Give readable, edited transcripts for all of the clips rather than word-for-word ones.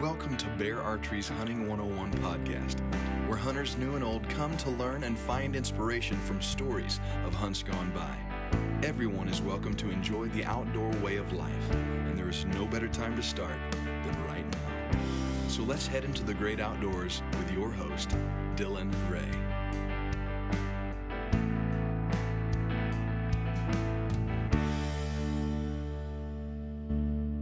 Welcome to Bear Archery's Hunting 101 podcast, where hunters new and old come to learn and find inspiration from stories of hunts gone by. Everyone is welcome to enjoy the outdoor way of life, and there is no better time to start than right now. So let's head into the great outdoors with your host, Dylan Ray.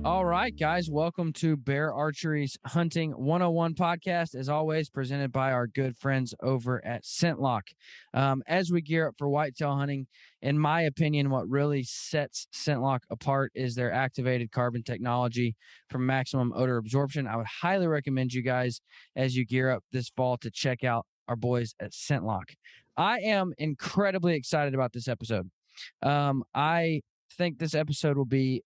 All right, guys, welcome to Bear Archery's Hunting 101 podcast, as always, presented by our good friends over at ScentLok. As we gear up for whitetail hunting, in my opinion, what really sets ScentLok apart is their activated carbon technology for maximum odor absorption. I would highly recommend you guys, as you gear up this fall, to check out our boys at ScentLok. I am incredibly excited about this episode. I think this episode will be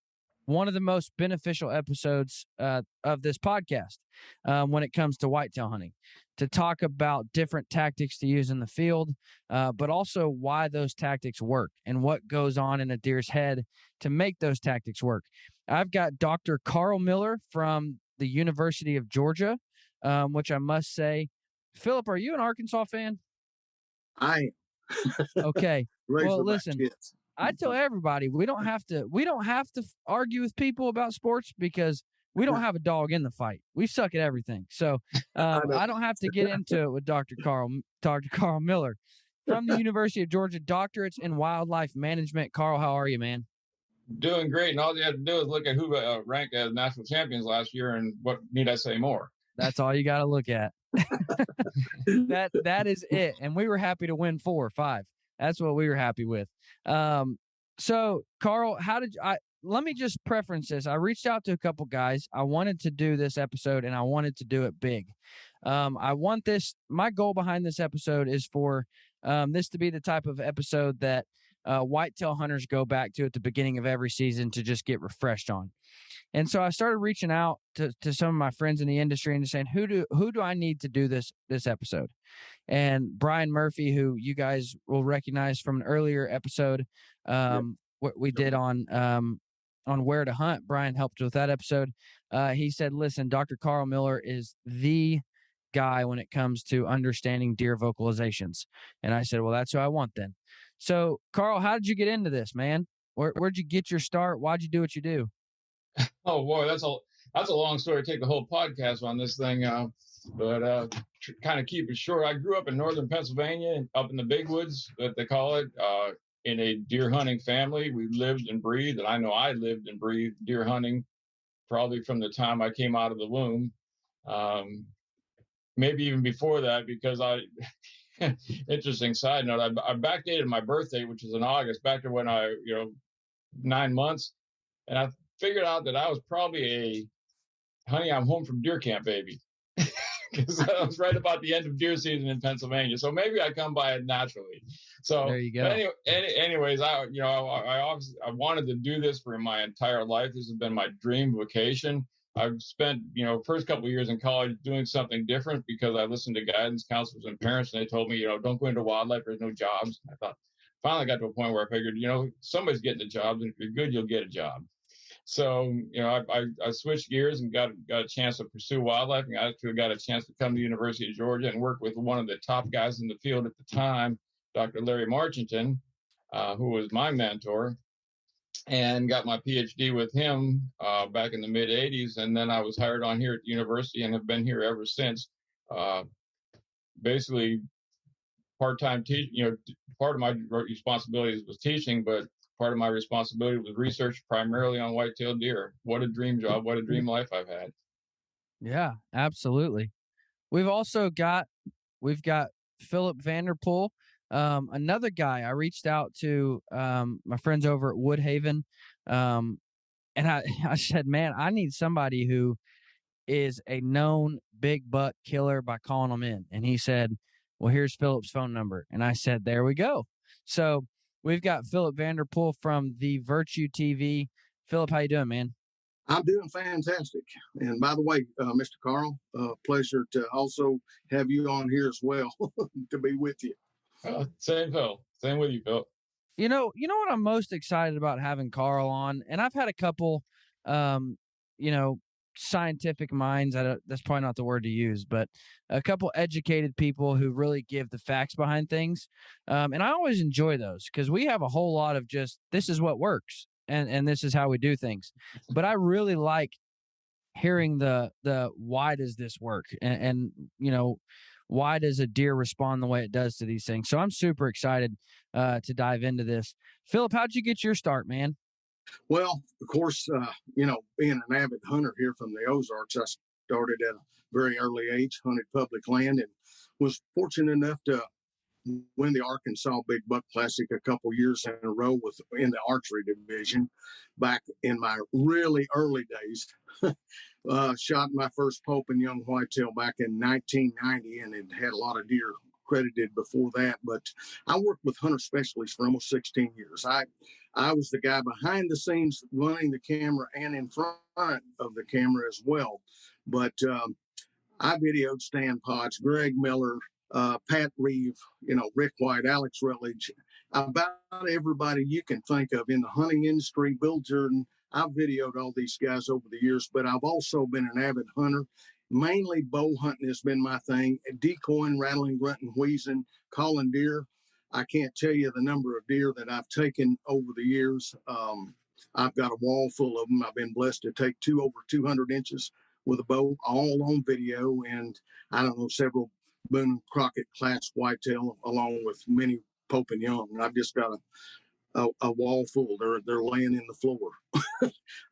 one of the most beneficial episodes of this podcast when it comes to whitetail hunting, to talk about different tactics to use in the field, but also why those tactics work and what goes on in a deer's head to make those tactics work. I've got Dr. Karl Miller from the University of Georgia, which I must say, Phillip, are you an Arkansas fan? I am. Okay. Well, listen. Kids. I tell everybody we don't have to argue with people about sports because we don't have a dog in the fight. We suck at everything. So I don't have to get into it with Dr. Karl Miller from the University of Georgia, doctorates in wildlife management. Karl, how are you, man? Doing great. And all you have to do is look at who ranked as national champions last year, and what need I say more? That's all you got to look at. That is it. And we were happy to win 4 or 5. That's what we were happy with. So Karl, let me just preference this. I reached out to a couple guys. I wanted to do this episode and I wanted to do it big. My goal behind this episode is for this to be the type of episode that whitetail hunters go back to at the beginning of every season to just get refreshed on. And so I started reaching out to some of my friends in the industry and just saying, who do I need to do this episode? And Brian Murphy, who you guys will recognize from an earlier episode, what we did on where to hunt. Brian helped with that episode. He said, listen, Dr. Karl Miller is the guy when it comes to understanding deer vocalizations. And I said, well, that's who I want then. So Karl, how did you get into this, man? Where'd you get your start? Why'd you do what you do? Oh boy, that's a long story. Take the whole podcast on this thing, but kind of keep it short. I grew up in northern Pennsylvania, up in the big woods, that they call it, in a deer hunting family. We lived and breathed, and I know I lived and breathed deer hunting probably from the time I came out of the womb, maybe even before that, because interesting side note, I backdated my birthday, which is in August, back to when 9 months, and I figured out that I was probably I'm home from deer camp baby, because I was right about the end of deer season in Pennsylvania. So maybe I come by it naturally. So there you go. Anyways, I wanted to do this for my entire life. This has been my dream vocation. I've spent, first couple of years in college doing something different because I listened to guidance counselors and parents, and they told me, don't go into wildlife. There's no jobs. I thought, finally got to a point where I figured, somebody's getting a job, and if you're good, you'll get a job. So, I switched gears and got a chance to pursue wildlife, and I actually got a chance to come to the University of Georgia and work with one of the top guys in the field at the time, Dr. Larry Marchington, who was my mentor, and got my PhD with him back in the mid 80s. And then I was hired on here at the university and have been here ever since. Basically, part-time teaching, part of my responsibilities was teaching, but part of my responsibility was research primarily on white-tailed deer. What a dream job. What a dream life I've had. Yeah, absolutely. We've got Phillip Vanderpool, another guy. I reached out to my friends over at Woodhaven, and I said, man, I need somebody who is a known big buck killer by calling them in. And he said, well, here's Phillip's phone number. And I said, there we go. So we've got Phillip Vanderpool from the Virtue TV. Phillip, how you doing, man? I'm doing fantastic. And by the way, Mr. Karl, pleasure to also have you on here as well to be with you. Same, Phil. Same with you, Phil. You know what I'm most excited about having Karl on, and I've had a couple, scientific minds. That's probably not the word to use, but a couple educated people who really give the facts behind things. And I always enjoy those because we have a whole lot of just, this is what works and this is how we do things. But I really like hearing the why does this work, and why does a deer respond the way it does to these things. So I'm super excited to dive into this. Phillip, how'd you get your start, man? Well, of course, being an avid hunter here from the Ozarks, I started at a very early age, hunted public land, and was fortunate enough to win the Arkansas Big Buck Classic a couple years in a row in the archery division back in my really early days. Shot my first Pope and young whitetail back in 1990, and it had a lot of deer credited before that. But I worked with hunter specialists for almost 16 years. I was the guy behind the scenes running the camera and in front of the camera as well. But I videoed Stan Potts, Greg Miller, Pat Reeve, Rick White, Alex Rutledge, about everybody you can think of in the hunting industry. Bill Jordan. I've videoed all these guys over the years, but I've also been an avid hunter. Mainly bow hunting has been my thing. Decoying, rattling, grunting, wheezing, calling deer. I can't tell you the number of deer that I've taken over the years. I've got a wall full of them. I've been blessed to take two over 200 inches with a bow, all on video, and I don't know, several Boone and Crockett class whitetail, along with many Pope and Young. And I've just got a wall full. They're laying in the floor.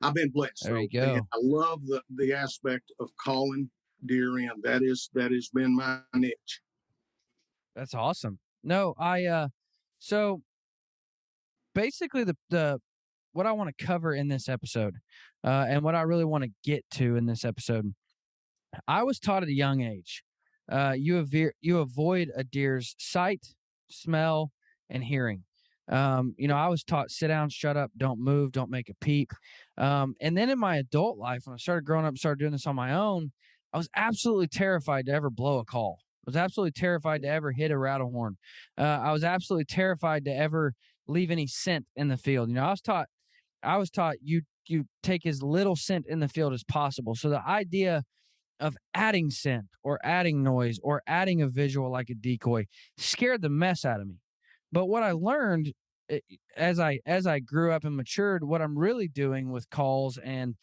I've been blessed. There you go. I love the aspect of calling deer in. That has been my niche. That's awesome. No, so basically the what I want to cover in this episode, and what I really want to get to in this episode, I was taught at a young age, you avoid a deer's sight, smell, and hearing. I was taught sit down, shut up, don't move, don't make a peep. And then in my adult life, when I started growing up and started doing this on my own, I was absolutely terrified to ever blow a call. I was absolutely terrified to ever hit a rattle horn. I was absolutely terrified to ever leave any scent in the field. I was taught you take as little scent in the field as possible. So the idea of adding scent or adding noise or adding a visual like a decoy scared the mess out of me. But what I learned as I grew up and matured, what I'm really doing with calls and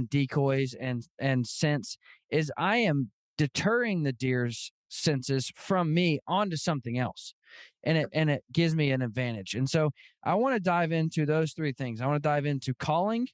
decoys and scents is I am deterring the deer's senses from me onto something else, and it gives me an advantage. And so I want to dive into those three things. I want to dive into calling,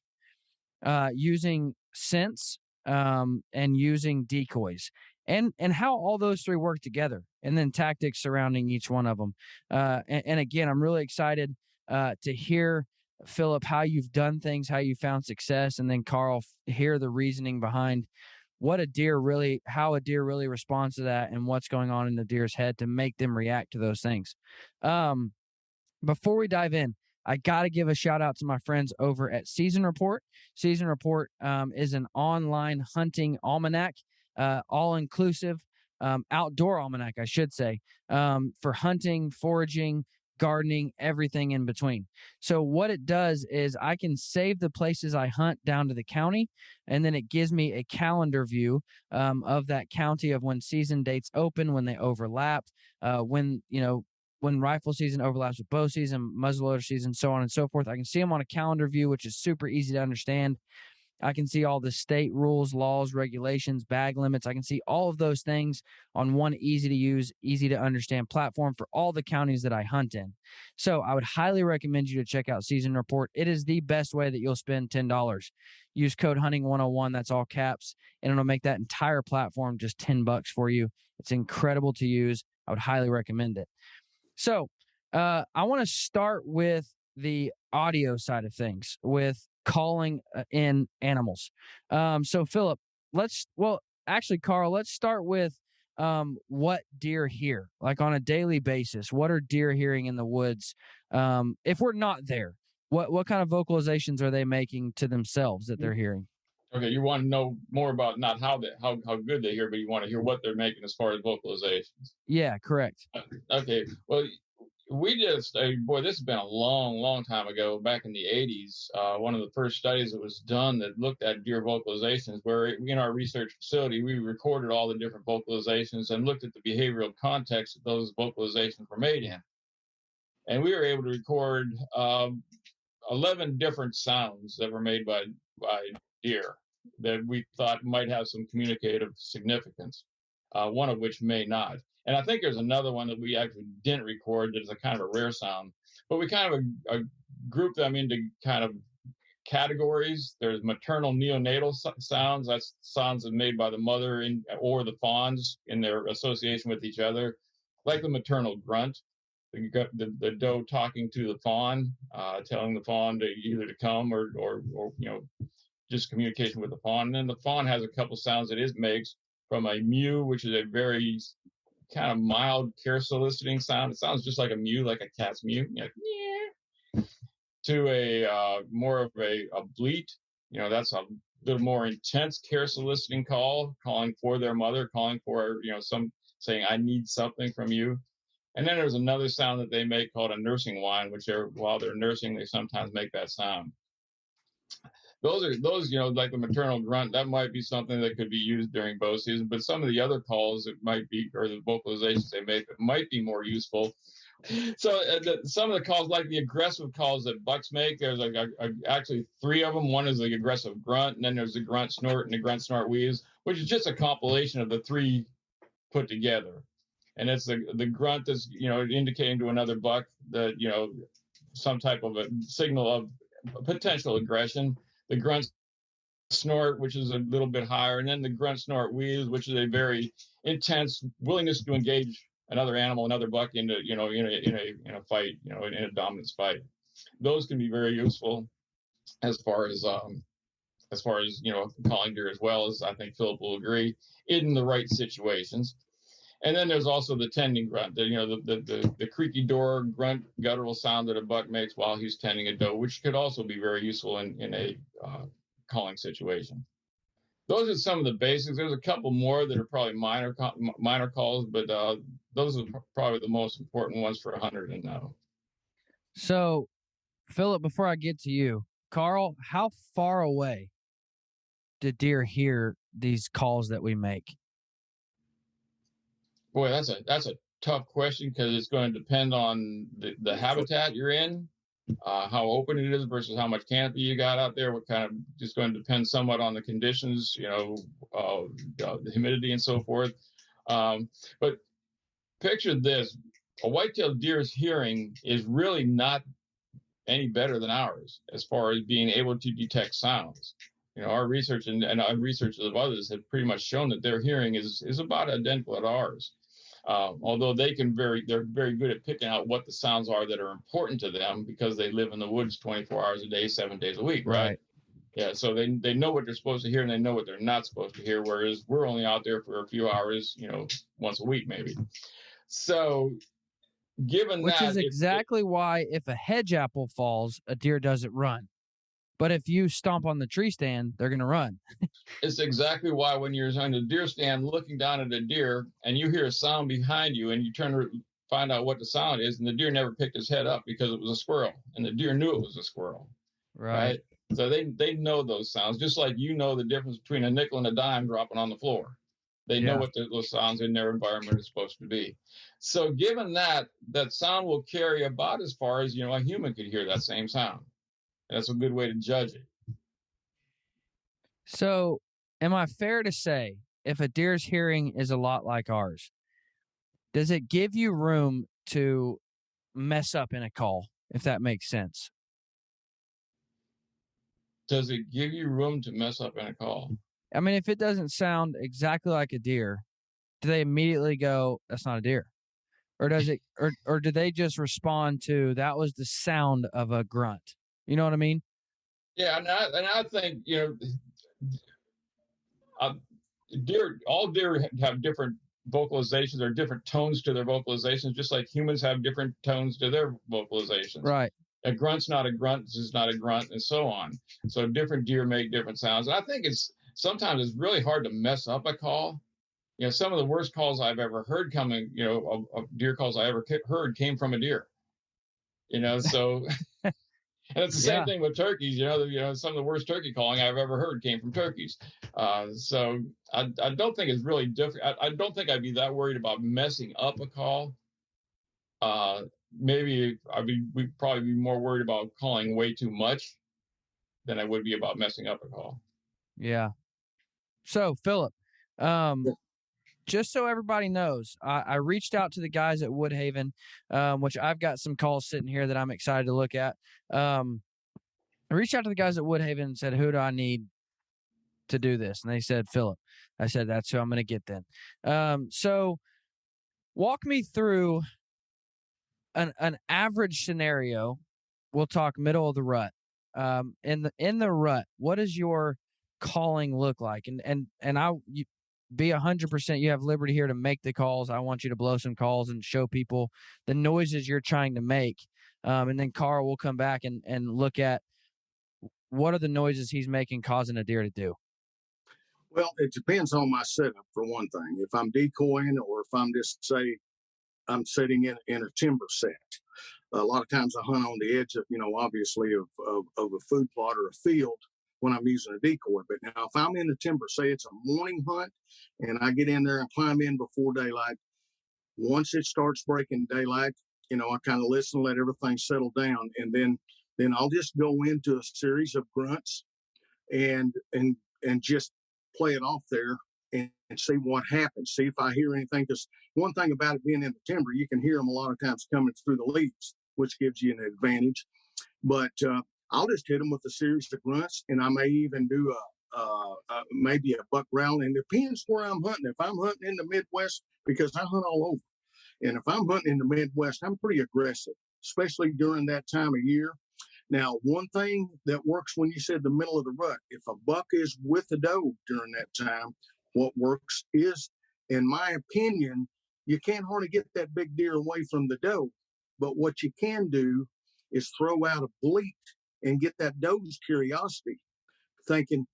using scents, and using decoys, and how all those three work together, and then tactics surrounding each one of them. And again, I'm really excited to hear, Phillip, how you've done things, how you found success, and then Karl, hear the reasoning behind how a deer really responds to that, and what's going on in the deer's head to make them react to those things. Before we dive in, I got to give a shout out to my friends over at Season Report. Season Report is an online hunting almanac, all-inclusive, outdoor almanac, I should say, for hunting, foraging, gardening, everything in between. So what it does is I can save the places I hunt down to the county, and then it gives me a calendar view of that county, of when season dates open, when they overlap, when rifle season overlaps with bow season, muzzleloader season, so on and so forth. I can see them on a calendar view, which is super easy to understand. I can see all the state rules, laws, regulations, bag limits. I can see all of those things on one easy to use, easy to understand platform for all the counties that I hunt in. So I would highly recommend you to check out Season Report. It is the best way that you'll spend $10. Use code hunting101, that's all caps, and it'll make that entire platform just $10 for you. It's incredible to use. I would highly recommend it. So I want to start with the audio side of things, with calling in animals. So Phillip, Karl, let's start with what deer hear, like on a daily basis. What are deer hearing in the woods? If we're not there, what kind of vocalizations are they making to themselves that they're hearing? Okay, you want to know more about not how good they hear, but you want to hear what they're making as far as vocalizations. Yeah, correct. Okay, well, we did a study, boy, this has been a long, long time ago, back in the 80s. One of the first studies that was done that looked at deer vocalizations, where in our research facility, we recorded all the different vocalizations and looked at the behavioral context that those vocalizations were made in. And we were able to record 11 different sounds that were made by deer that we thought might have some communicative significance, one of which may not. And I think there's another one that we actually didn't record that is a kind of a rare sound. But we kind of grouped them into kind of categories. There's maternal neonatal sounds. That's sounds that are made by the mother or the fawns in their association with each other, like the maternal grunt. The doe talking to the fawn, telling the fawn to either to come or just communication with the fawn. And then the fawn has a couple sounds that it makes, from a mew, which is a very kind of mild care soliciting sound. It sounds just like a mew, like a cat's mew, like, yeah, to a more of a bleat. That's a little more intense care soliciting call, calling for their mother, calling for some saying, I need something from you. And then there's another sound that they make called a nursing whine, which while they're nursing, they sometimes make that sound. Those, like the maternal grunt, that might be something that could be used during bow season, but some of the other calls that might be, or the vocalizations they make, that might be more useful. So some of the calls, like the aggressive calls that bucks make, there's actually 3 of them. One is the aggressive grunt, and then there's the grunt snort and the grunt snort wheeze, which is just a compilation of the 3 put together. And it's the grunt that's, indicating to another buck that, some type of a signal of potential aggression. The grunt snort, which is a little bit higher, and then the grunt snort wheeze, which is a very intense willingness to engage another animal, another buck into, in a fight, in a dominance fight. Those can be very useful as far as calling deer, as well as, I think Phillip will agree, in the right situations. And then there's also the tending grunt, the creaky door grunt guttural sound that a buck makes while he's tending a doe, which could also be very useful in a calling situation. Those are some of the basics. There's a couple more that are probably minor calls, but those are probably the most important ones for a hunter to know. So, Phillip, before I get to you, Karl, how far away do deer hear these calls that we make? Boy, that's a tough question, because it's going to depend on the habitat you're in, how open it is versus how much canopy you got out there. What kind of, just going to depend somewhat on the conditions, the humidity and so forth. But picture this: a white-tailed deer's hearing is really not any better than ours as far as being able to detect sounds. Our research and our research of others have pretty much shown that their hearing is about identical to ours. Although they're very good at picking out what the sounds are that are important to them, because they live in the woods 24 hours a day, 7 days a week, right? Yeah, so they know what they're supposed to hear, and they know what they're not supposed to hear, whereas we're only out there for a few hours, once a week maybe. So given Which that... is exactly why if a hedge apple falls, a deer doesn't run. But if you stomp on the tree stand, they're going to run. It's exactly why when you're on the deer stand looking down at a deer and you hear a sound behind you and you turn to find out what the sound is, and the deer never picked his head up because it was a squirrel, and the deer knew it was a squirrel. Right? So they know those sounds, just like the difference between a nickel and a dime dropping on the floor. They know what those sounds in their environment are supposed to be. So given that sound will carry about as far as, a human could hear that same sound. That's a good way to judge it. So, am I fair to say, if a deer's hearing is a lot like ours, does it give you room to mess up in a call, if that makes sense? Does it give you room to mess up in a call? I mean, if it doesn't sound exactly like a deer, do they immediately go, that's not a deer? Or does it, or do they just respond to, that was the sound of a grunt? You know what I mean? Yeah, and I think, all deer have different vocalizations or different tones to their vocalizations, just like humans have different tones to their vocalizations. Right. A grunt's not a grunt, is not a grunt, and so on. So different deer make different sounds. And I think sometimes it's really hard to mess up a call. Some of the worst calls I've ever heard coming, of deer calls I ever heard came from a deer. So and it's the same thing with turkeys. Some of the worst turkey calling I've ever heard came from turkeys. So I don't think it's really different. I don't think I'd be that worried about messing up a call. Maybe we'd probably be more worried about calling way too much than I would be about messing up a call. Yeah. So Phillip, just so everybody knows, I reached out to the guys at Woodhaven, which I've got some calls sitting here that I'm excited to look at. I reached out to the guys at Woodhaven and said, who do I need to do this? And they said, Phillip. I said, that's who I'm going to get then. So walk me through an average scenario. We'll talk middle of the rut. In the rut, what does your calling look like? And you be 100%. You have liberty here to make the calls. I want you to blow some calls and show people the noises you're trying to make. And then Karl will come back and look at what are the noises he's making causing a deer to do. Well, it depends on my setup for one thing. If I'm decoying or if I'm just say I'm sitting in a timber set. A lot of times I hunt on the edge of, obviously of a food plot or a field when I'm using a decoy. But now if I'm in the timber, say it's a morning hunt and I get in there and climb in before daylight, once it starts breaking daylight, I kind of listen, let everything settle down. And then I'll just go into a series of grunts and just play it off there and see what happens. See if I hear anything. Because one thing about it being in the timber, you can hear them a lot of times coming through the leaves, which gives you an advantage. But I'll just hit them with a series of grunts, and I may even do maybe a buck growl. And it depends where I'm hunting. If I'm hunting in the Midwest, because I hunt all over, and if I'm hunting in the Midwest, I'm pretty aggressive, especially during that time of year. Now, one thing that works when you said the middle of the rut, if a buck is with a doe during that time, what works is, in my opinion, you can't hardly get that big deer away from the doe. But what you can do is throw out a bleat and get that doe's curiosity, thinking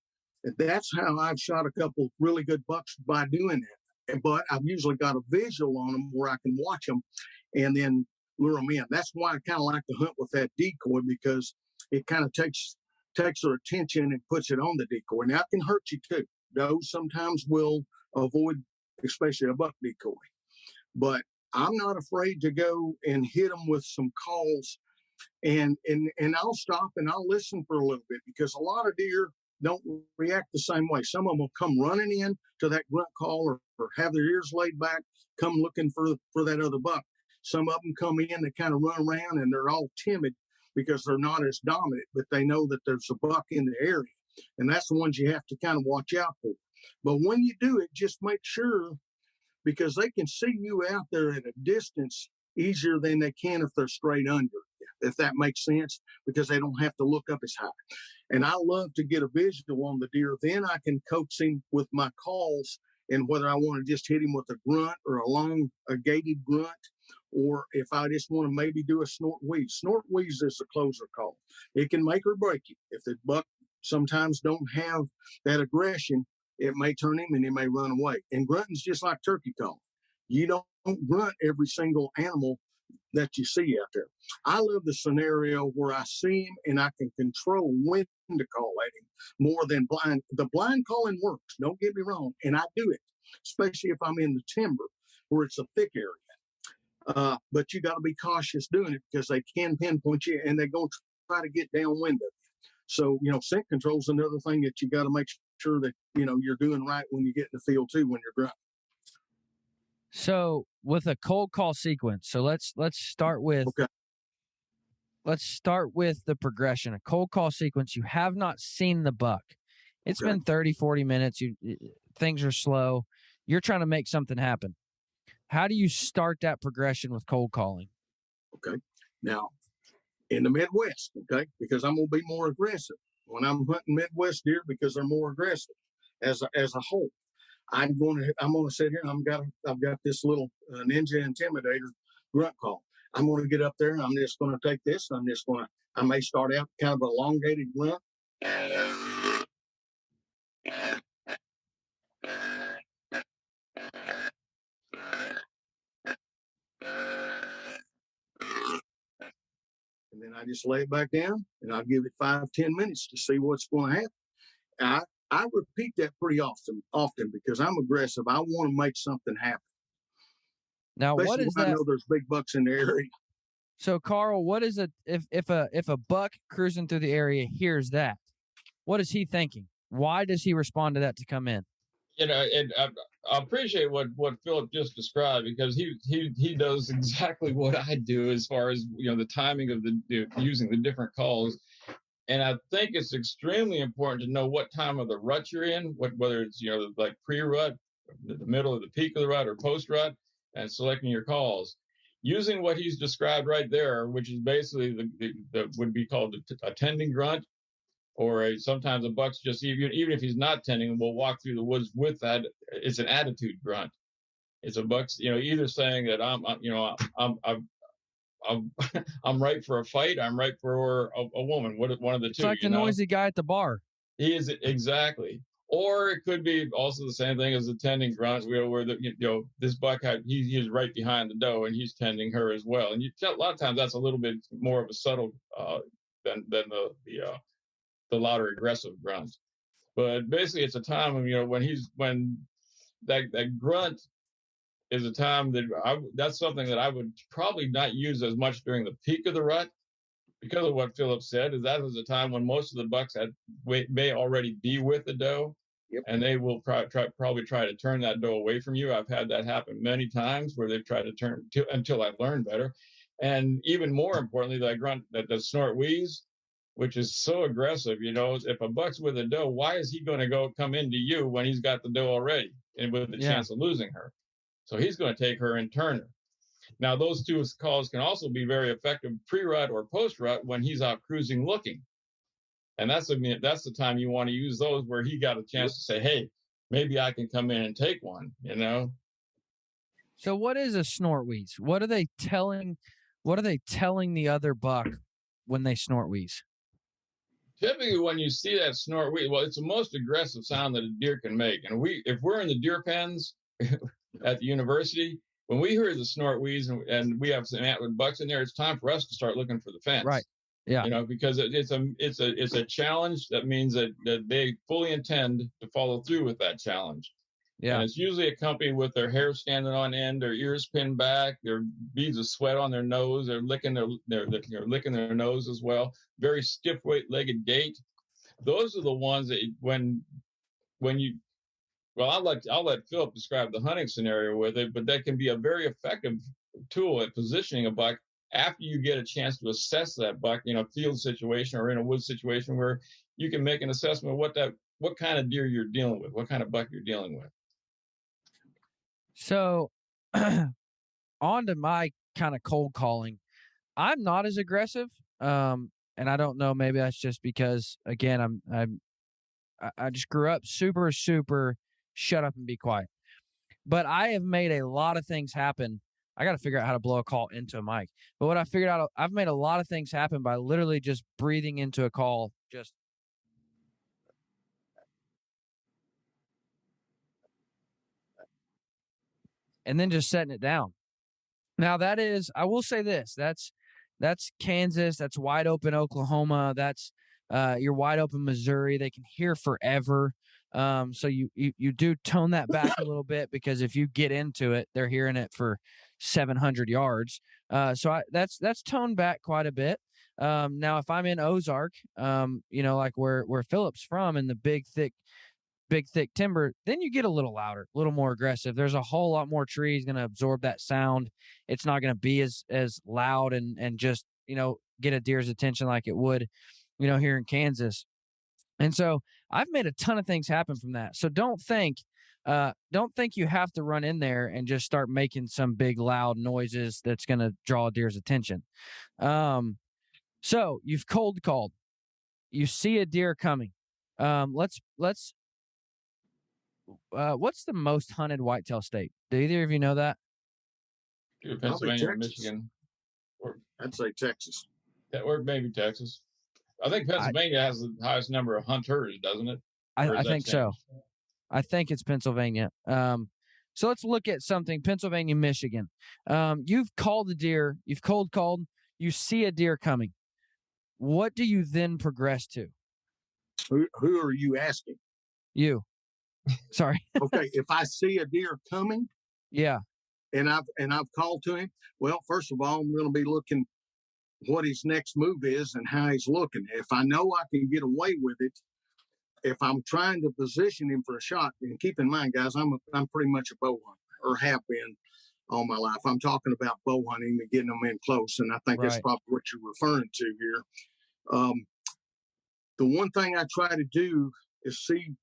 that's how I've shot a couple really good bucks by doing that. But I've usually got a visual on them where I can watch them and then lure them in. That's why I kind of like to hunt with that decoy, because it kind of takes their attention and puts it on the decoy. Now, it can hurt you too. Does sometimes will avoid, especially a buck decoy. But I'm not afraid to go and hit them with some calls, and I'll stop and I'll listen for a little bit, because a lot of deer don't react the same way. Some of them will come running in to that grunt call or have their ears laid back, come looking for that other buck. Some of them come in, they kind of run around and they're all timid because they're not as dominant, but they know that there's a buck in the area. And that's the ones you have to kind of watch out for. But when you do it, just make sure, because they can see you out there at a distance easier than they can if they're straight under, if that makes sense, because they don't have to look up as high. And I love to get a visual on the deer. Then I can coax him with my calls, and whether I want to just hit him with a grunt or a gated grunt, or if I just want to maybe do a snort wheeze. Snort wheeze is a closer call. It can make or break you. If the buck sometimes don't have that aggression, it may turn him and he may run away. And grunting's just like turkey calling. You don't grunt every single animal that you see out there. I love the scenario where I see him and I can control when to call at him more than blind. The blind calling works, don't get me wrong, and I do it, especially if I'm in the timber where it's a thick area. But you got to be cautious doing it, because they can pinpoint you and they're going to try to get downwind of you. So, scent control is another thing that you got to make sure that, you're doing right when you get in the field too, when you're grunting. So with a cold call sequence, so let's start with let's start with the progression. A cold call sequence, you have not seen the buck. It's been 30, 40 minutes. Things are slow. You're trying to make something happen. How do you start that progression with cold calling? Okay. Now, in the Midwest, because I'm going to be more aggressive when I'm hunting Midwest deer, because they're more aggressive as a whole. I'm going to sit here and I've got this little Ninja Intimidator grunt call. I'm going to get up there and I'm just going to take this. I may start out kind of elongated grunt. I just lay it back down, and I'll give it 5-10 minutes to see what's going to happen. I repeat that pretty often because I'm aggressive. I want to make something happen. Now, Especially what is when that? I know there's big bucks in the area. So, Karl, what is it if a buck cruising through the area hears that? What is he thinking? Why does he respond to that to come in? I appreciate what Phillip just described, because he does exactly what I do as far as the timing of using the different calls. And I think it's extremely important to know what time of the rut you're in, whether it's like pre-rut, the middle of the peak of the rut, or post-rut, and selecting your calls. Using what he's described right there, which is basically the would be called a tending grunt, or sometimes a buck's just even if he's not tending, will walk through the woods with that. It's an attitude grunt. It's a buck's either saying that I'm right for a fight, I'm right for a woman. One of the two. It's like the noisy guy at the bar. He is, exactly. Or it could be also the same thing as the tending grunt, where this buck he is right behind the doe and he's tending her as well. And a lot of times that's a little bit more of a subtle than the louder aggressive grunts. But basically, it's a time of when that grunt is a time that's something that I would probably not use as much during the peak of the rut, because of what Phillip said. Is that was a time when most of the bucks may already be with the doe. Yep. And they will probably try to turn that doe away from you. I've had that happen many times, where they've tried to turn until I learned better. And even more importantly, that grunt, that the snort wheeze, which is so aggressive. If a buck's with a doe, why is he going to come into you when he's got the doe already and with the chance of losing her? So he's going to take her and turn her. Now, those two calls can also be very effective pre-rut or post-rut when he's out cruising looking. And that's the time you want to use those, where he got a chance to say, hey, maybe I can come in and take one, So what is a snort wheeze? What are they telling the other buck when they snort wheeze? Typically, when you see that snort wheeze, well, it's the most aggressive sound that a deer can make. And if we're in the deer pens at the university, when we hear the snort wheeze and we have some antlered bucks in there, it's time for us to start looking for the fence. Right. Yeah. Because it's a challenge. That means that they fully intend to follow through with that challenge. Yeah. And it's usually accompanied with their hair standing on end, their ears pinned back, their beads of sweat on their nose, they're licking they're licking their nose as well. Very stiff legged gait. Those are the ones that when you I'll let Phillip describe the hunting scenario with it, but that can be a very effective tool at positioning a buck after you get a chance to assess that buck in a field situation or in a wood situation, where you can make an assessment of what kind of deer you're dealing with, what kind of buck you're dealing with. So on to my kind of cold calling. I'm not as aggressive. And I don't know, maybe that's just because, again, I just grew up super, super shut up and be quiet. But I have made a lot of things happen. I got to figure out how to blow a call into a mic. But what I figured out, I've made a lot of things happen by literally just breathing into a call, and then just setting it down. Now that is, I will say this, that's Kansas, that's wide open Oklahoma, that's you're wide open Missouri. They can hear forever. So you do tone that back a little bit, because if you get into it, they're hearing it for 700 yards. So that's toned back quite a bit. Now if I'm in Ozark, like where Phillip's from, in the big thick timber, then you get a little louder, a little more aggressive. There's a whole lot more trees going to absorb that sound. It's not going to be as loud and just, get a deer's attention like it would, here in Kansas. And so I've made a ton of things happen from that. So don't think you have to run in there and just start making some big loud noises that's going to draw a deer's attention. So you've cold called, you see a deer coming. Let's what's the most hunted whitetail state? Do either of you know that? Pennsylvania or Michigan. I'd say Texas. Or maybe Texas. I think Pennsylvania has the highest number of hunters, doesn't it? I think so. I think it's Pennsylvania. So let's look at something. Pennsylvania, Michigan. You've called a deer. You've cold called. You see a deer coming. what do you then progress to? Who are you asking? You. Sorry. Okay, if I see a deer coming, Yeah. and I've called to him, well, first of all, I'm going to be looking what his next move is and how he's looking. If I know I can get away with it, if I'm trying to position him for a shot, and keep in mind, guys, I'm pretty much a bow hunter, or have been all my life. I'm talking about bow hunting and getting them in close, and I think that's Right. probably what you're referring to here. The one thing I try to do is see,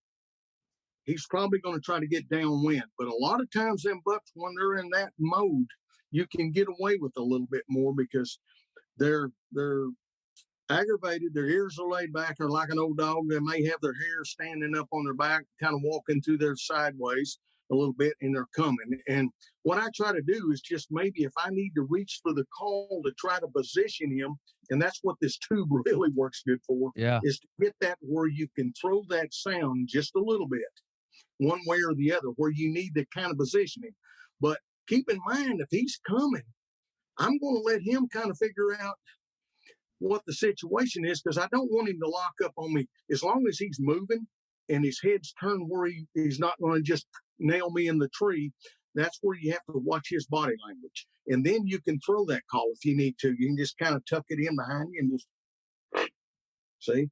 he's probably going to try to get downwind, but a lot of times them bucks, when they're in that mode, you can get away with a little bit more because they're aggravated. Their ears are laid back, or like an old dog, they may have their hair standing up on their back, kind of walking through their sideways a little bit, and they're coming. And what I try to do is just maybe if I need to reach for the call to try to position him, and that's what this tube really works good for, Yeah. is to get that where you can throw that sound just a little bit, one way or the other, where you need to kind of position him. But keep in mind, if he's coming, I'm going to let him kind of figure out what the situation is, because I don't want him to lock up on me. As long as he's moving and his head's turned where he's not going to just nail me in the tree, that's where you have to watch his body language. And then you can throw that call if you need to. You can just kind of tuck it in behind you and just see.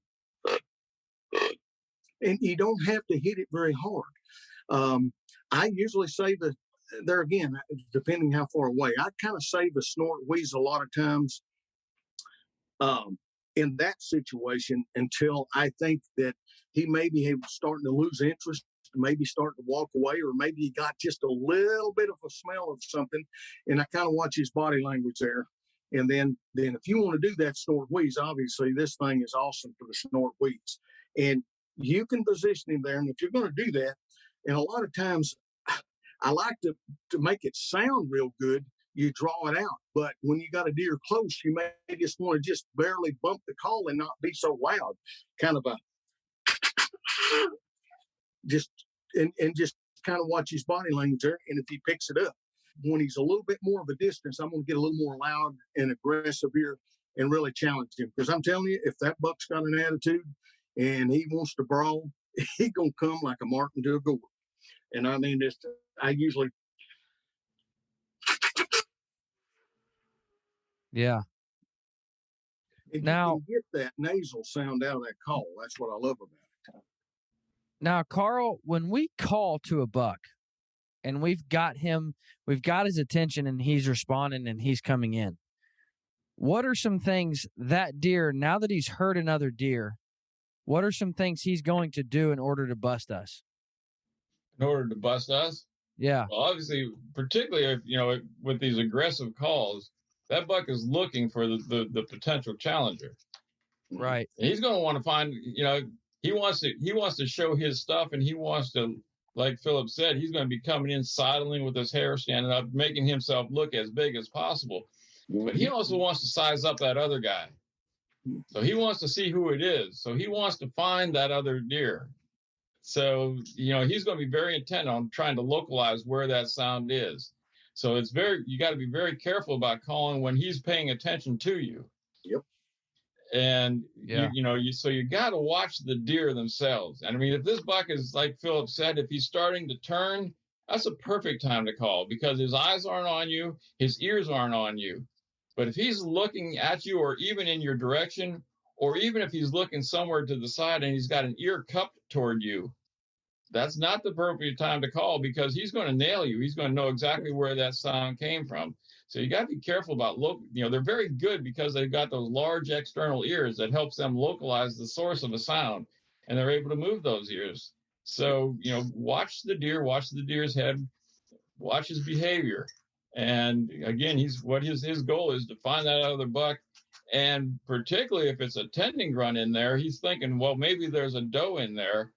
And you don't have to hit it very hard. I usually save there again, depending how far away, I kind of save a snort wheeze a lot of times in that situation until I think that he maybe starting to lose interest, maybe starting to walk away, or maybe he got just a little bit of a smell of something, and I kind of watch his body language there. And then if you want to do that snort wheeze, obviously this thing is awesome for the snort wheeze. And you can position him there. And if you're going to do that, and a lot of times I like to make it sound real good, you draw it out. But when you got a deer close, you may just want to just barely bump the call and not be so loud. Kind of just kind of watch his body language there. And if he picks it up, when he's a little bit more of a distance, I'm going to get a little more loud and aggressive here and really challenge him. Because I'm telling you, if that buck's got an attitude and he wants to brawl, he's going to come like a martin to a gourd. And I mean, I usually. Yeah. And now, you can get that nasal sound out of that call. That's what I love about it. Now, Karl, when we call to a buck and we've got his attention and he's responding and he's coming in, what are some things that deer, now that he's heard another deer, what are some things he's going to do in order to bust us? In order to bust us? Yeah. Well, obviously, particularly if, with these aggressive calls, that buck is looking for the potential challenger. Right. And he's going to want to find, he wants to show his stuff, and he wants to, like Phillip said, he's going to be coming in sidling with his hair standing up, making himself look as big as possible. But he also wants to size up that other guy. So he wants to see who it is. So he wants to find that other deer. So, he's going to be very intent on trying to localize where that sound is. So you got to be very careful about calling when he's paying attention to you. Yep. And, yeah. So you got to watch the deer themselves. And I mean, if this buck is, like Phillip said, if he's starting to turn, that's a perfect time to call, because his eyes aren't on you, his ears aren't on you. But if he's looking at you, or even in your direction, or even if he's looking somewhere to the side and he's got an ear cupped toward you, that's not the appropriate time to call, because he's going to nail you. He's going to know exactly where that sound came from. So you got to be careful about they're very good because they've got those large external ears that helps them localize the source of a sound, and they're able to move those ears. So, watch the deer's head, watch his behavior. And again, his goal is to find that other buck. And particularly if it's a tending grunt in there, he's thinking, well, maybe there's a doe in there.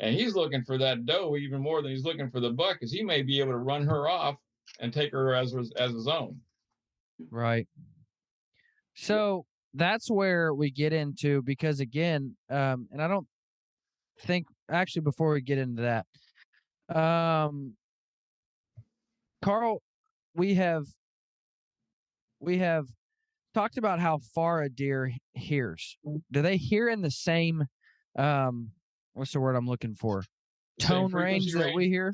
And he's looking for that doe even more than he's looking for the buck, because he may be able to run her off and take her as his own. Right. So that's where we get into, because again, and I don't think, actually, before we get into that, Karl, we have talked about how far a deer hears. Do they hear in the same, what's the word I'm looking for? Tone range that we hear?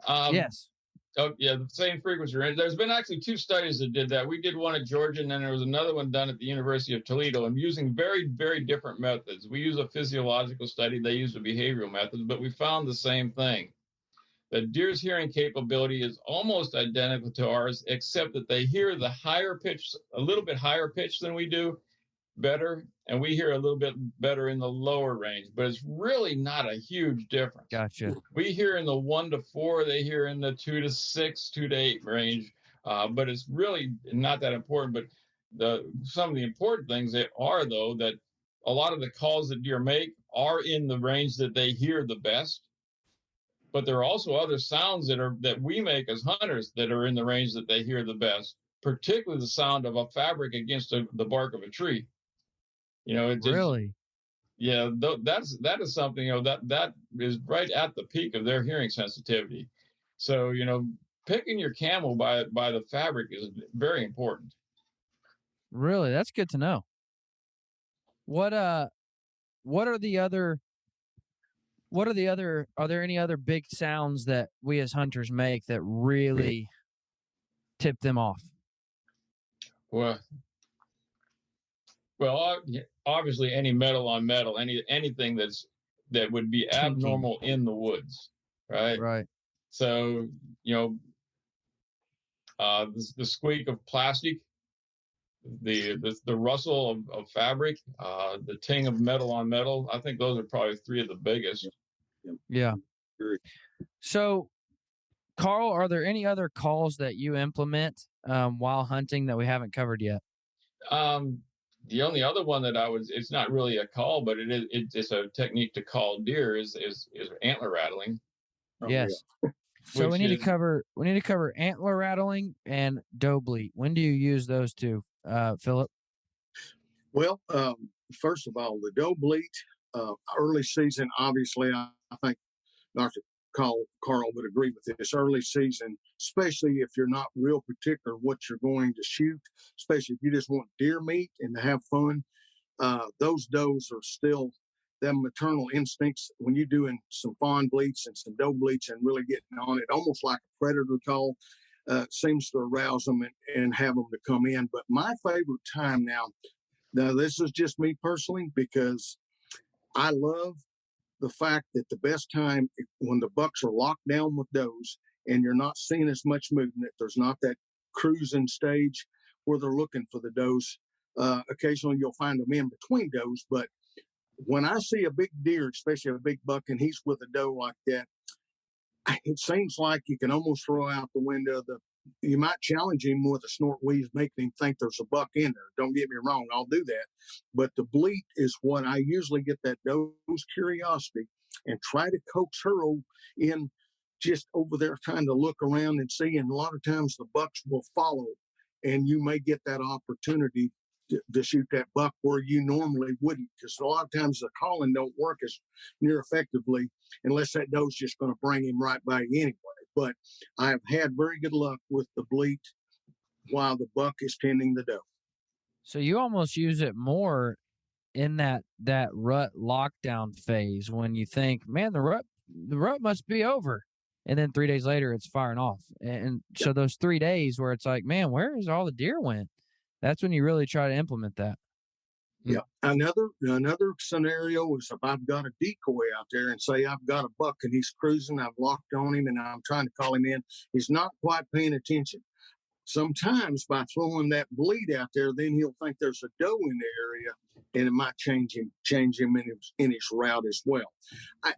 Yes. Oh, yeah, the same frequency range. There's been actually 2 studies that did that. We did one at Georgia, and then there was another one done at the University of Toledo, and using very, very different methods. We use a physiological study. They use a behavioral method, but we found the same thing. The deer's hearing capability is almost identical to ours, except that they hear the higher pitch, a little bit higher pitch than we do, better, and we hear a little bit better in the lower range, but it's really not a huge difference. Gotcha. We hear in the 1 to 4, they hear in the 2 to 6, 2 to 8 range, but it's really not that important. But some of the important things are, though, that a lot of the calls that deer make are in the range that they hear the best. But there are also other sounds that we make as hunters that are in the range that they hear the best, particularly the sound of a fabric against the bark of a tree. Really? Yeah, that is something, that is right at the peak of their hearing sensitivity. So, picking your camel by the fabric is very important. Really? That's good to know. What are there any other big sounds that we as hunters make that really tip them off? Well, obviously any metal on metal, anything that would be abnormal in the woods, right? Right. So, the squeak of plastic, the rustle of fabric, the ting of metal on metal. I think those are probably 3 of the biggest. Yeah. So, Karl, are there any other calls that you implement while hunting that we haven't covered yet? The only other one that it's not really a call, but it's a technique to call deer is antler rattling. Yes. So we need to cover antler rattling and doe bleat. When do you use those 2, Phillip? Well, first of all, the doe bleat, early season, obviously, I think Dr. Karl would agree with this. Early season, especially if you're not real particular what you're going to shoot, especially if you just want deer meat and to have fun, those does are still them maternal instincts. When you're doing some fawn bleats and some doe bleats and really getting on it, almost like a predator call, seems to arouse them and have them to come in. But my favorite time now, this is just me personally, because I love the fact that the best time when the bucks are locked down with does and you're not seeing as much movement, there's not that cruising stage where they're looking for the does. Occasionally you'll find them in between does, but when I see a big deer, especially a big buck, and he's with a doe like that, it seems like you can almost throw out the window you might challenge him with a snort wheeze, making him think there's a buck in there. Don't get me wrong, I'll do that. But the bleat is what I usually get that doe's curiosity and try to coax her in just over there trying to look around and see. And a lot of times the bucks will follow, and you may get that opportunity to shoot that buck where you normally wouldn't, because a lot of times the calling don't work as near effectively unless that doe's just going to bring him right by you anyway. But I've had very good luck with the bleat while the buck is tending the doe. So you almost use it more in that rut lockdown phase when you think, man, the rut must be over, and then 3 days later it's firing off. And so those 3 days where it's like, man, where is all the deer went? That's when you really try to implement that. Yeah. Another scenario is if I've got a decoy out there and say I've got a buck and he's cruising, I've locked on him and I'm trying to call him in. He's not quite paying attention. Sometimes by throwing that bleat out there, then he'll think there's a doe in the area, and it might change him in his route as well.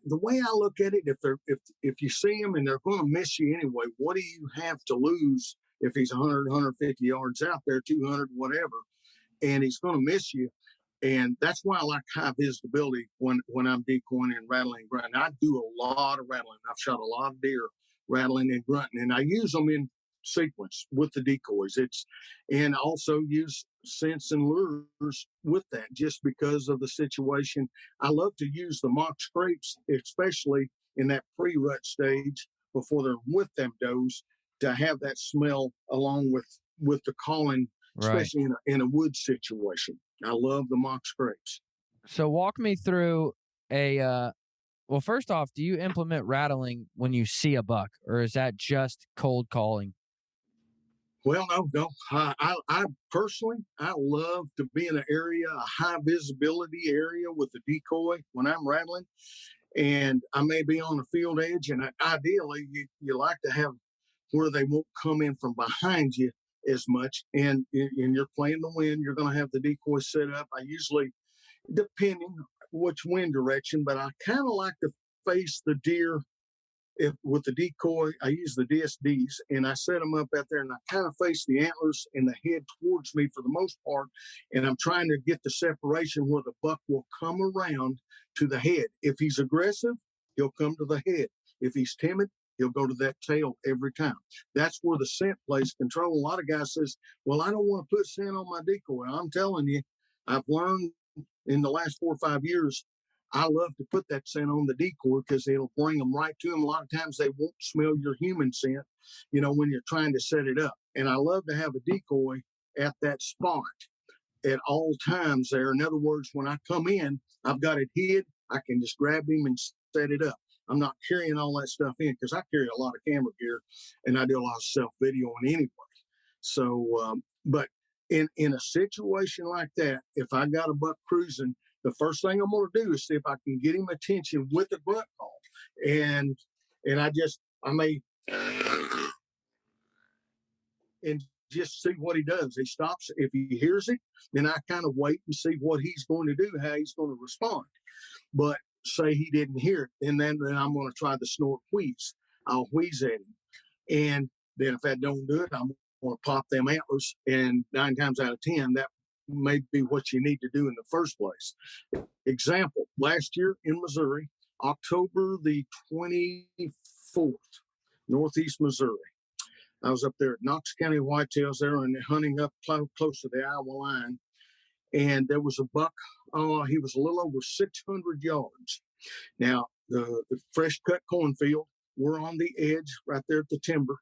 The way I look at it, if you see him and they're going to miss you anyway, what do you have to lose if he's 100, 150 yards out there, 200, whatever, and he's going to miss you? And that's why I like high visibility when I'm decoying and rattling and grunting. I do a lot of rattling. I've shot a lot of deer rattling and grunting, and I use them in sequence with the decoys. And also use scents and lures with that, just because of the situation. I love to use the mock scrapes, especially in that pre-rut stage before they're with them does, to have that smell along with the calling Right. especially in a wood situation. I love the mock scrapes. So walk me through well, first off, do you implement rattling when you see a buck, or is that just cold calling? Well, no. I personally, I love to be in an area, a high visibility area with the decoy when I'm rattling. And I may be on the field edge, and ideally, you like to have where they won't come in from behind you as much. And you're playing the wind, you're going to have the decoy set up. I usually, depending which wind direction, but I kind of like to face the deer. If with the decoy, I use the DSDs and I set them up out there, and I kind of face the antlers and the head towards me for the most part. And I'm trying to get the separation where the buck will come around to the head. If he's aggressive, he'll come to the head. If he's timid, he'll go to that tail every time. That's where the scent plays control. A lot of guys says, well, I don't want to put scent on my decoy. I'm telling you, I've learned in the last 4 or 5 years, I love to put that scent on the decoy because it'll bring them right to them. A lot of times they won't smell your human scent, when you're trying to set it up. And I love to have a decoy at that spot at all times there. In other words, when I come in, I've got it hid. I can just grab him and set it up. I'm not carrying all that stuff in because I carry a lot of camera gear and I do a lot of self-videoing anyway. So, but in a situation like that, if I got a buck cruising, the first thing I'm going to do is see if I can get him attention with a grunt call. And I may and just see what he does. He stops. If he hears it, then I kind of wait and see what he's going to do, how he's going to respond. But say he didn't hear it, and then I'm going to try the snort wheeze. I'll wheeze at him. And then if that don't do it, I'm going to pop them antlers. And 9 times out of 10, that may be what you need to do in the first place. Example, last year in Missouri, October the 24th, Northeast Missouri. I was up there at Knox County Whitetails there and hunting up close to the Iowa line. And there was a buck, he was a little over 600 yards. Now, the fresh cut cornfield, we're on the edge right there at the timber.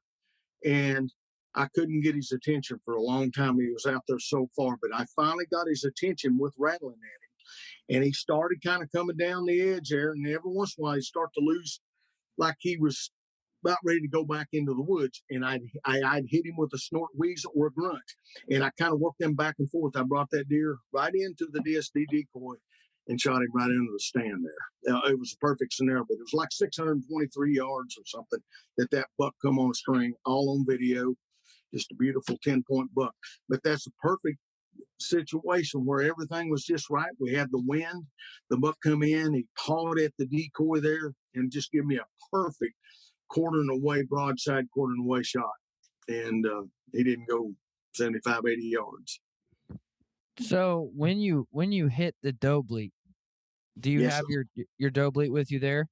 And I couldn't get his attention for a long time. He was out there so far, but I finally got his attention with rattling at him. And he started kind of coming down the edge there. And every once in a while, he'd start to lose, like he was about ready to go back into the woods. And I'd hit him with a snort wheeze or a grunt. And I kind of worked them back and forth. I brought that deer right into the DSD decoy and shot him right into the stand there. It was a perfect scenario, but it was like 623 yards or something that buck come on a string, all on video. Just a beautiful 10-point buck. But that's a perfect situation where everything was just right. We had the wind. The buck come in. He pawed at the decoy there and just give me a perfect quartering away, broadside quartering away shot. And he didn't go 75, 80 yards. So when you hit the doe bleat, do you have your doe bleat with you there?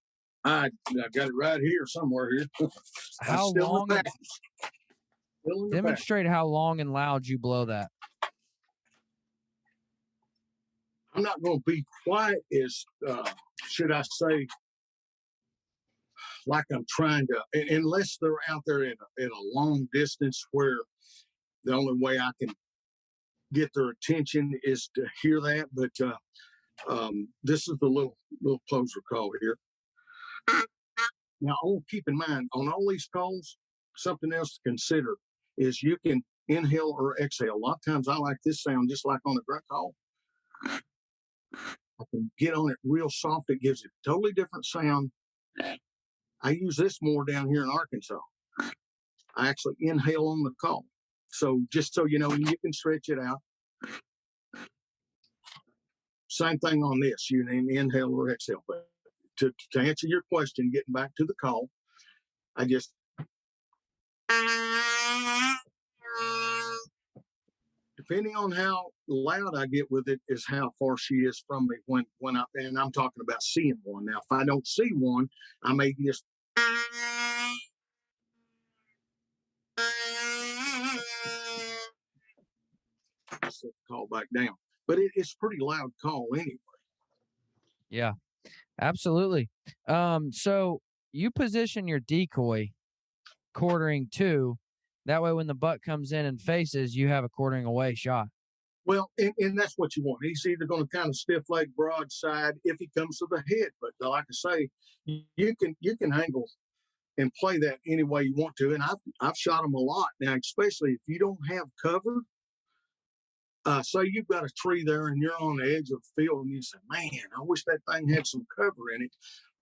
I got it right here somewhere here. How long? Demonstrate how long and loud you blow that. I'm not going to be quite as, should I say, like I'm trying to, unless they're out there at a long distance where the only way I can get their attention is to hear that. But this is the little closer call here. Now, I want to keep in mind on all these calls, something else to consider is you can inhale or exhale. A lot of times I like this sound just like on a grunt call. I can get on it real soft. It gives it a totally different sound. I use this more down here in Arkansas. I actually inhale on the call. So just so you know, you can stretch it out. Same thing on this. You can inhale or exhale. But to answer your question, getting back to the call, I just depending on how loud I get with it is how far she is from me when I'm talking about seeing one. Now, if I don't see one, I may just set the call back down. But it's a pretty loud call anyway. Yeah, absolutely. So you position your decoy quartering to. That way, when the buck comes in and faces, you have a quartering away shot. Well, and that's what you want. He's either going to kind of stiff leg broadside if he comes to the head, but like I say, you can angle and play that any way you want to. And I've shot them a lot now, especially if you don't have cover. Say you've got a tree there and you're on the edge of the field and you say, man, I wish that thing had some cover in it.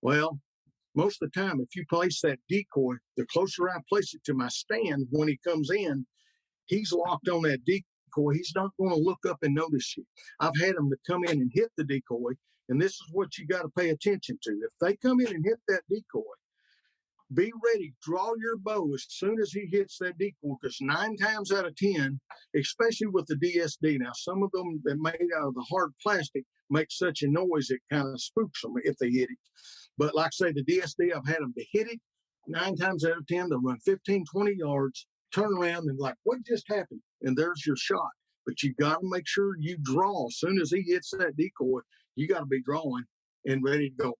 Well, most of the time, if you place that decoy, the closer I place it to my stand when he comes in, he's locked on that decoy. He's not going to look up and notice you. I've had them to come in and hit the decoy, and this is what you got to pay attention to. If they come in and hit that decoy, be ready, draw your bow as soon as he hits that decoy, because 9 times out of 10, especially with the DSD, now some of them that made out of the hard plastic make such a noise it kind of spooks them if they hit it. But like I say, the DSD, I've had them to hit it 9 times out of 10, they'll run 15, 20 yards, turn around and like, what just happened? And there's your shot. But you got to make sure you draw. As soon as he hits that decoy, you got to be drawing and ready to go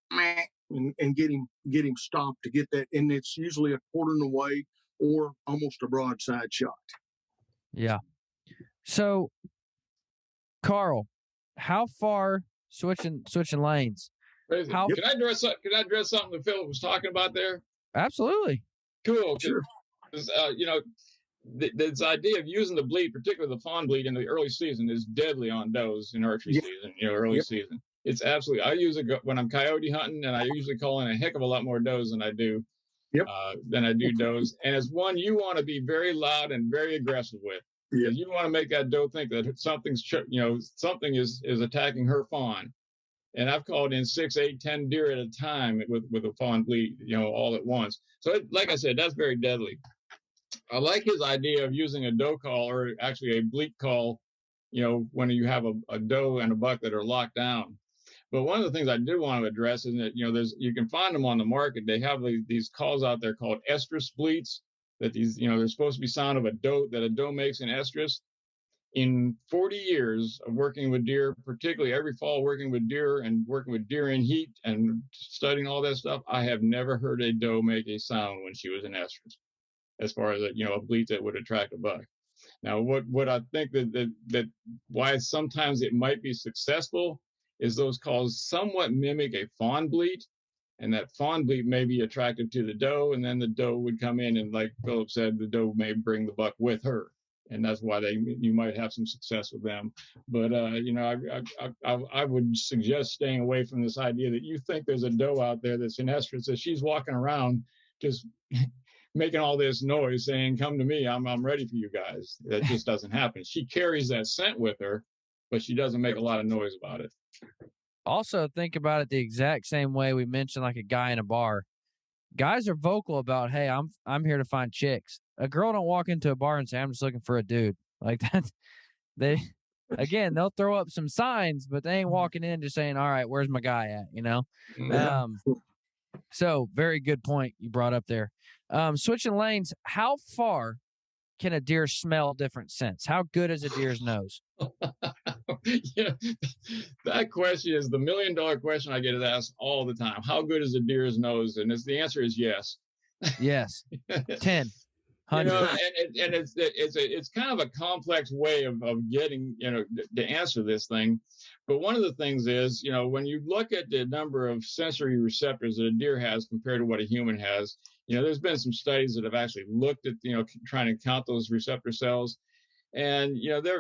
and get him stopped to get that. And it's usually a quartering away or almost a broadside shot. Yeah. So, Karl, how far switching lanes? Can I address something that Phillip was talking about there? Absolutely. Cool. Sure. This idea of using the bleed, particularly the fawn bleed in the early season, is deadly on does in archery season. Early season. It's absolutely. I use it when I'm coyote hunting, and I usually call in a heck of a lot more does than I do does. And it's one you want to be very loud and very aggressive with. Yeah. You want to make that doe think that something is attacking her fawn. And I've called in 6, 8, 10 deer at a time with a fawn bleed, all at once. So, like I said, that's very deadly. I like his idea of using a doe call, or actually a bleat call, when you have a doe and a buck that are locked down. But one of the things I did want to address is that, you can find them on the market. They have these calls out there called estrus bleats, that they're supposed to be sound of a doe makes in estrus. In 40 years of working with deer, particularly every fall working with deer and working with deer in heat and studying all that stuff, I have never heard a doe make a sound when she was in estrus, as far as a bleat that would attract a buck. Now, what I think that why sometimes it might be successful is those calls somewhat mimic a fawn bleat, and that fawn bleat may be attractive to the doe, and then the doe would come in, and like Phillip said, the doe may bring the buck with her. And that's why you might have some success with them. But, I would suggest staying away from this idea that you think there's a doe out there that's in estrus, that she's walking around just making all this noise saying, come to me, I'm ready for you guys. That just doesn't happen. She carries that scent with her, but she doesn't make a lot of noise about it. Also, think about it the exact same way we mentioned, like a guy in a bar. Guys are vocal about, hey, I'm here to find chicks. A girl don't walk into a bar and say, I'm just looking for a dude. Like that. They'll throw up some signs, but they ain't walking in just saying, all right, where's my guy at? Yeah. So very good point you brought up there. Switching lanes, how far can a deer smell different scents? How good is a deer's nose? That question is the $1 million question I get asked all the time. How good is a deer's nose? And the answer is yes. Yes. 10. 100. And it's kind of a complex way of getting, to answer this thing. But one of the things is, when you look at the number of sensory receptors that a deer has compared to what a human has, there's been some studies that have actually looked at, trying to count those receptor cells. And,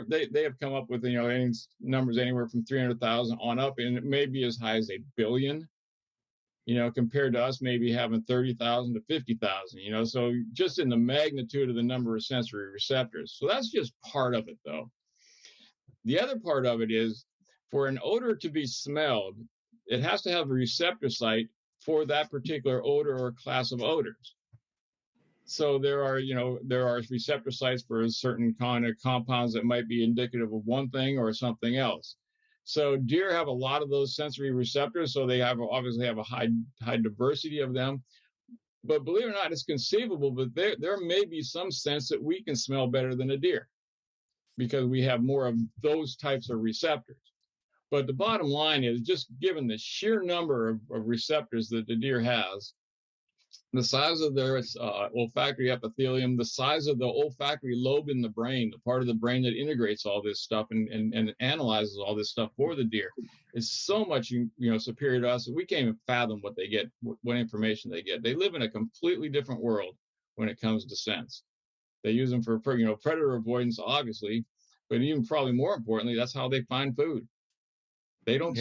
they have come up with, any numbers anywhere from 300,000 on up, and it may be as high as 1 billion. Compared to us maybe having 30,000 to 50,000, so just in the magnitude of the number of sensory receptors. So that's just part of it, though. The other part of it is, for an odor to be smelled, it has to have a receptor site for that particular odor or class of odors. So there are receptor sites for a certain kind of compounds that might be indicative of one thing or something else. So deer have a lot of those sensory receptors, so they obviously have a high diversity of them. But believe it or not, it's conceivable, but there may be some sense that we can smell better than a deer because we have more of those types of receptors. But the bottom line is, just given the sheer number of receptors that the deer has, the size of their olfactory epithelium, the size of the olfactory lobe in the brain, the part of the brain that integrates all this stuff and analyzes all this stuff for the deer, is so much superior to us. We can't even fathom what they get, what information they get. They live in a completely different world when it comes to scents. They use them for predator avoidance, obviously, but even probably more importantly, that's how they find food. They don't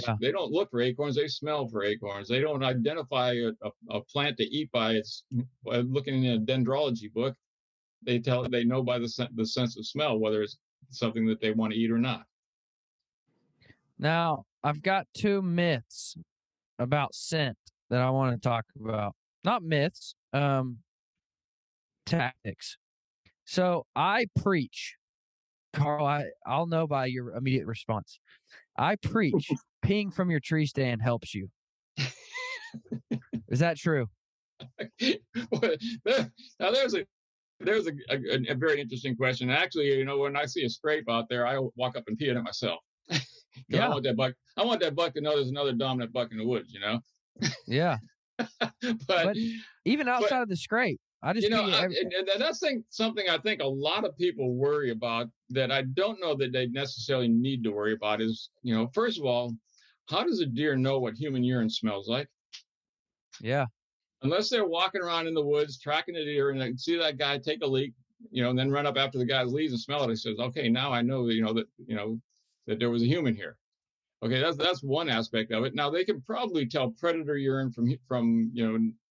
look for acorns. They smell for acorns. They don't identify a plant to eat by looking in a dendrology book. They know by the sense of smell whether it's something that they want to eat or not. Now, I've got 2 myths about scent that I want to talk about. Not myths, tactics. So I preach, Karl, I'll know by your immediate response. I preach peeing from your tree stand helps you. Is that true? Now there's a very interesting question. Actually, when I see a scrape out there, I walk up and pee in it myself. Yeah. I want that buck to know there's another dominant buck in the woods, Yeah. but even outside of the scrape, I just and that's something I think a lot of people worry about that I don't know that they necessarily need to worry about is, first of all, how does a deer know what human urine smells like? Yeah. Unless they're walking around in the woods, tracking a deer, and they see that guy take a leak, and then run up after the guy leaves and smell it. He says, okay, now I know that there was a human here. Okay, that's one aspect of it. Now they can probably tell predator urine from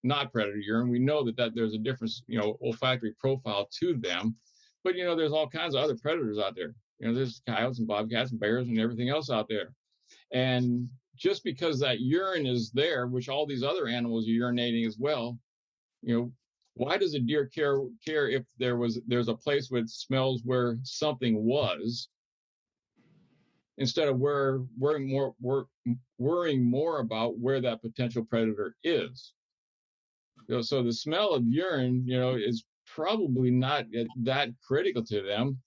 not predator urine. We know that there's a difference, olfactory profile to them, but there's all kinds of other predators out there. There's coyotes and bobcats and bears and everything else out there. And just because that urine is there, which all these other animals are urinating as well, why does a deer care if there's a place where it smells where something was, instead of worrying more about where that potential predator is? So the smell of urine, is probably not that critical to them,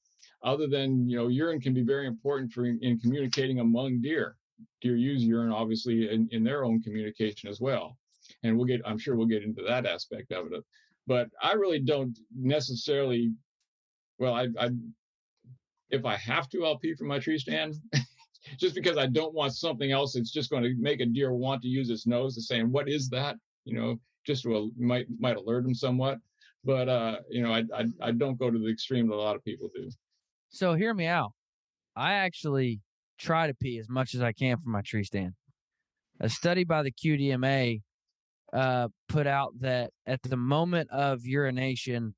other than urine can be very important in communicating among deer. Deer use urine obviously in their own communication as well, and I'm sure we'll get into that aspect of it. But I really don't necessarily. Well, I if I have to, I'll pee from my tree stand. Just because I don't want something else that's just going to make a deer want to use its nose to saying, what is that? Just might alert them somewhat. But, I don't go to the extreme that a lot of people do. So hear me out. I actually try to pee as much as I can from my tree stand. A study by the QDMA put out that at the moment of urination,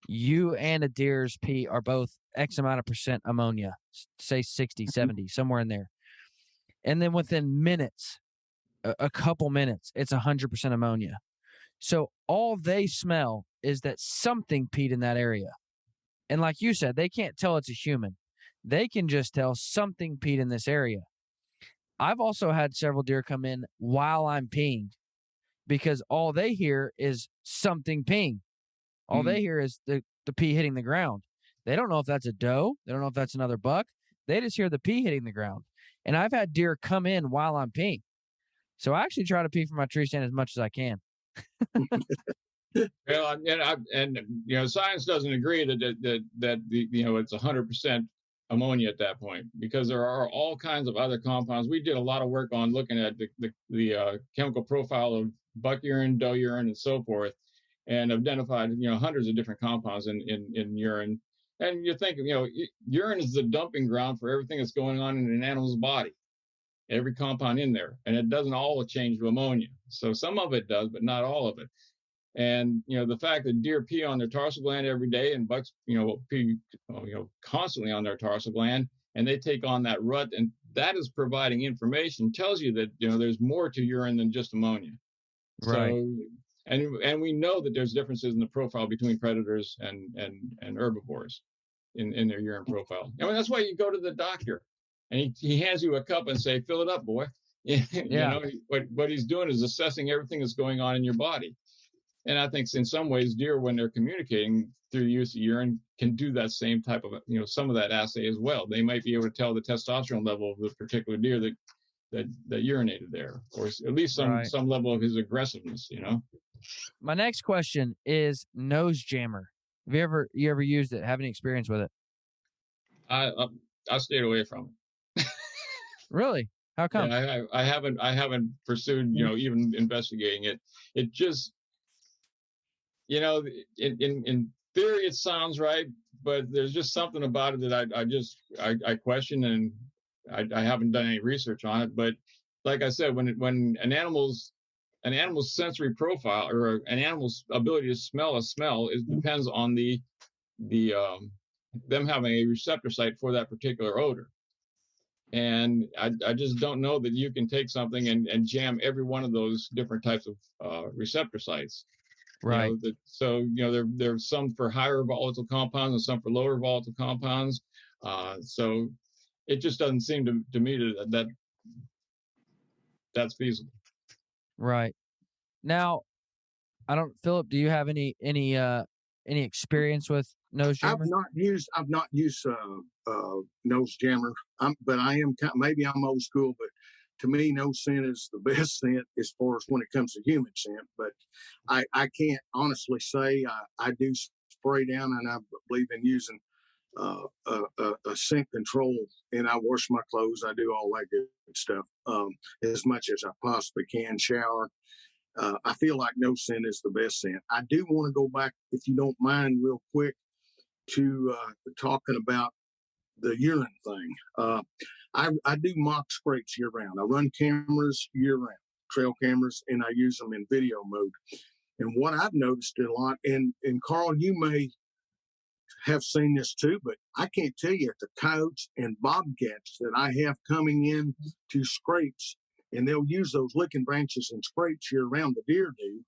you and a deer's pee are both X amount of percent ammonia, say 60, 70, somewhere in there. And then within minutes, a couple minutes, it's 100% ammonia. So all they smell is that something peed in that area. And like you said, they can't tell it's a human. They can just tell something peed in this area. I've also had several deer come in while I'm peeing because all they hear is something peeing. All they hear is the pee hitting the ground. They don't know if that's a doe. They don't know if that's another buck. They just hear the pee hitting the ground. And I've had deer come in while I'm peeing. So I actually try to pee from my tree stand as much as I can. Well, science doesn't agree that it's 100% ammonia at that point, because there are all kinds of other compounds. We did a lot of work on looking at the chemical profile of buck urine, doe urine, and so forth, and identified hundreds of different compounds in urine. And you're thinking, urine is the dumping ground for everything that's going on in an animal's body, every compound in there, and it doesn't all change to ammonia. So some of it does, but not all of it. And the fact that deer pee on their tarsal gland every day, and bucks pee constantly on their tarsal gland, and they take on that rut, and that is providing information, tells you that there's more to urine than just ammonia. Right. So, and we know that there's differences in the profile between predators and herbivores in their urine profile. That's why you go to the doctor and he hands you a cup and say, fill it up, boy. What he's doing is assessing everything that's going on in your body. And I think in some ways, deer, when they're communicating through the use of urine, can do that same type of, some of that assay as well. They might be able to tell the testosterone level of the particular deer that urinated there, or at least some level of his aggressiveness, My next question is nose jammer. Have you ever used it? Have any experience with it? I stayed away from it. Really? How come? Yeah, I haven't pursued, even investigating it. It just, in theory, it sounds right, but there's just something about it that I question, and I haven't done any research on it. But like I said, when an animal's sensory profile or an animal's ability to smell a smell depends on the them having a receptor site for that particular odor. And I just don't know that you can take something and jam every one of those different types of receptor sites. Right. There's some for higher volatile compounds and some for lower volatile compounds. So it just doesn't seem to me that's feasible. Right. Now, Phillip, do you have any experience with nose jammer? I've not used nose jammer. But I am maybe I'm old school, but to me, nose scent is the best scent as far as when it comes to human scent. But I can't honestly say I do spray down, and I believe in using a scent control, and I wash my clothes. I do all that good stuff as much as I possibly can. Shower. I feel like no scent is the best scent. I do want to go back, if you don't mind, real quick to talking about the urine thing. I do mock scrapes year round. I run cameras year round, trail cameras, and I use them in video mode. And what I've noticed a lot, and Karl, you may have seen this too, but I can't tell you the coyotes and bobcats that I have coming in to scrapes, and they'll use those licking branches and scrapes year round. The deer do.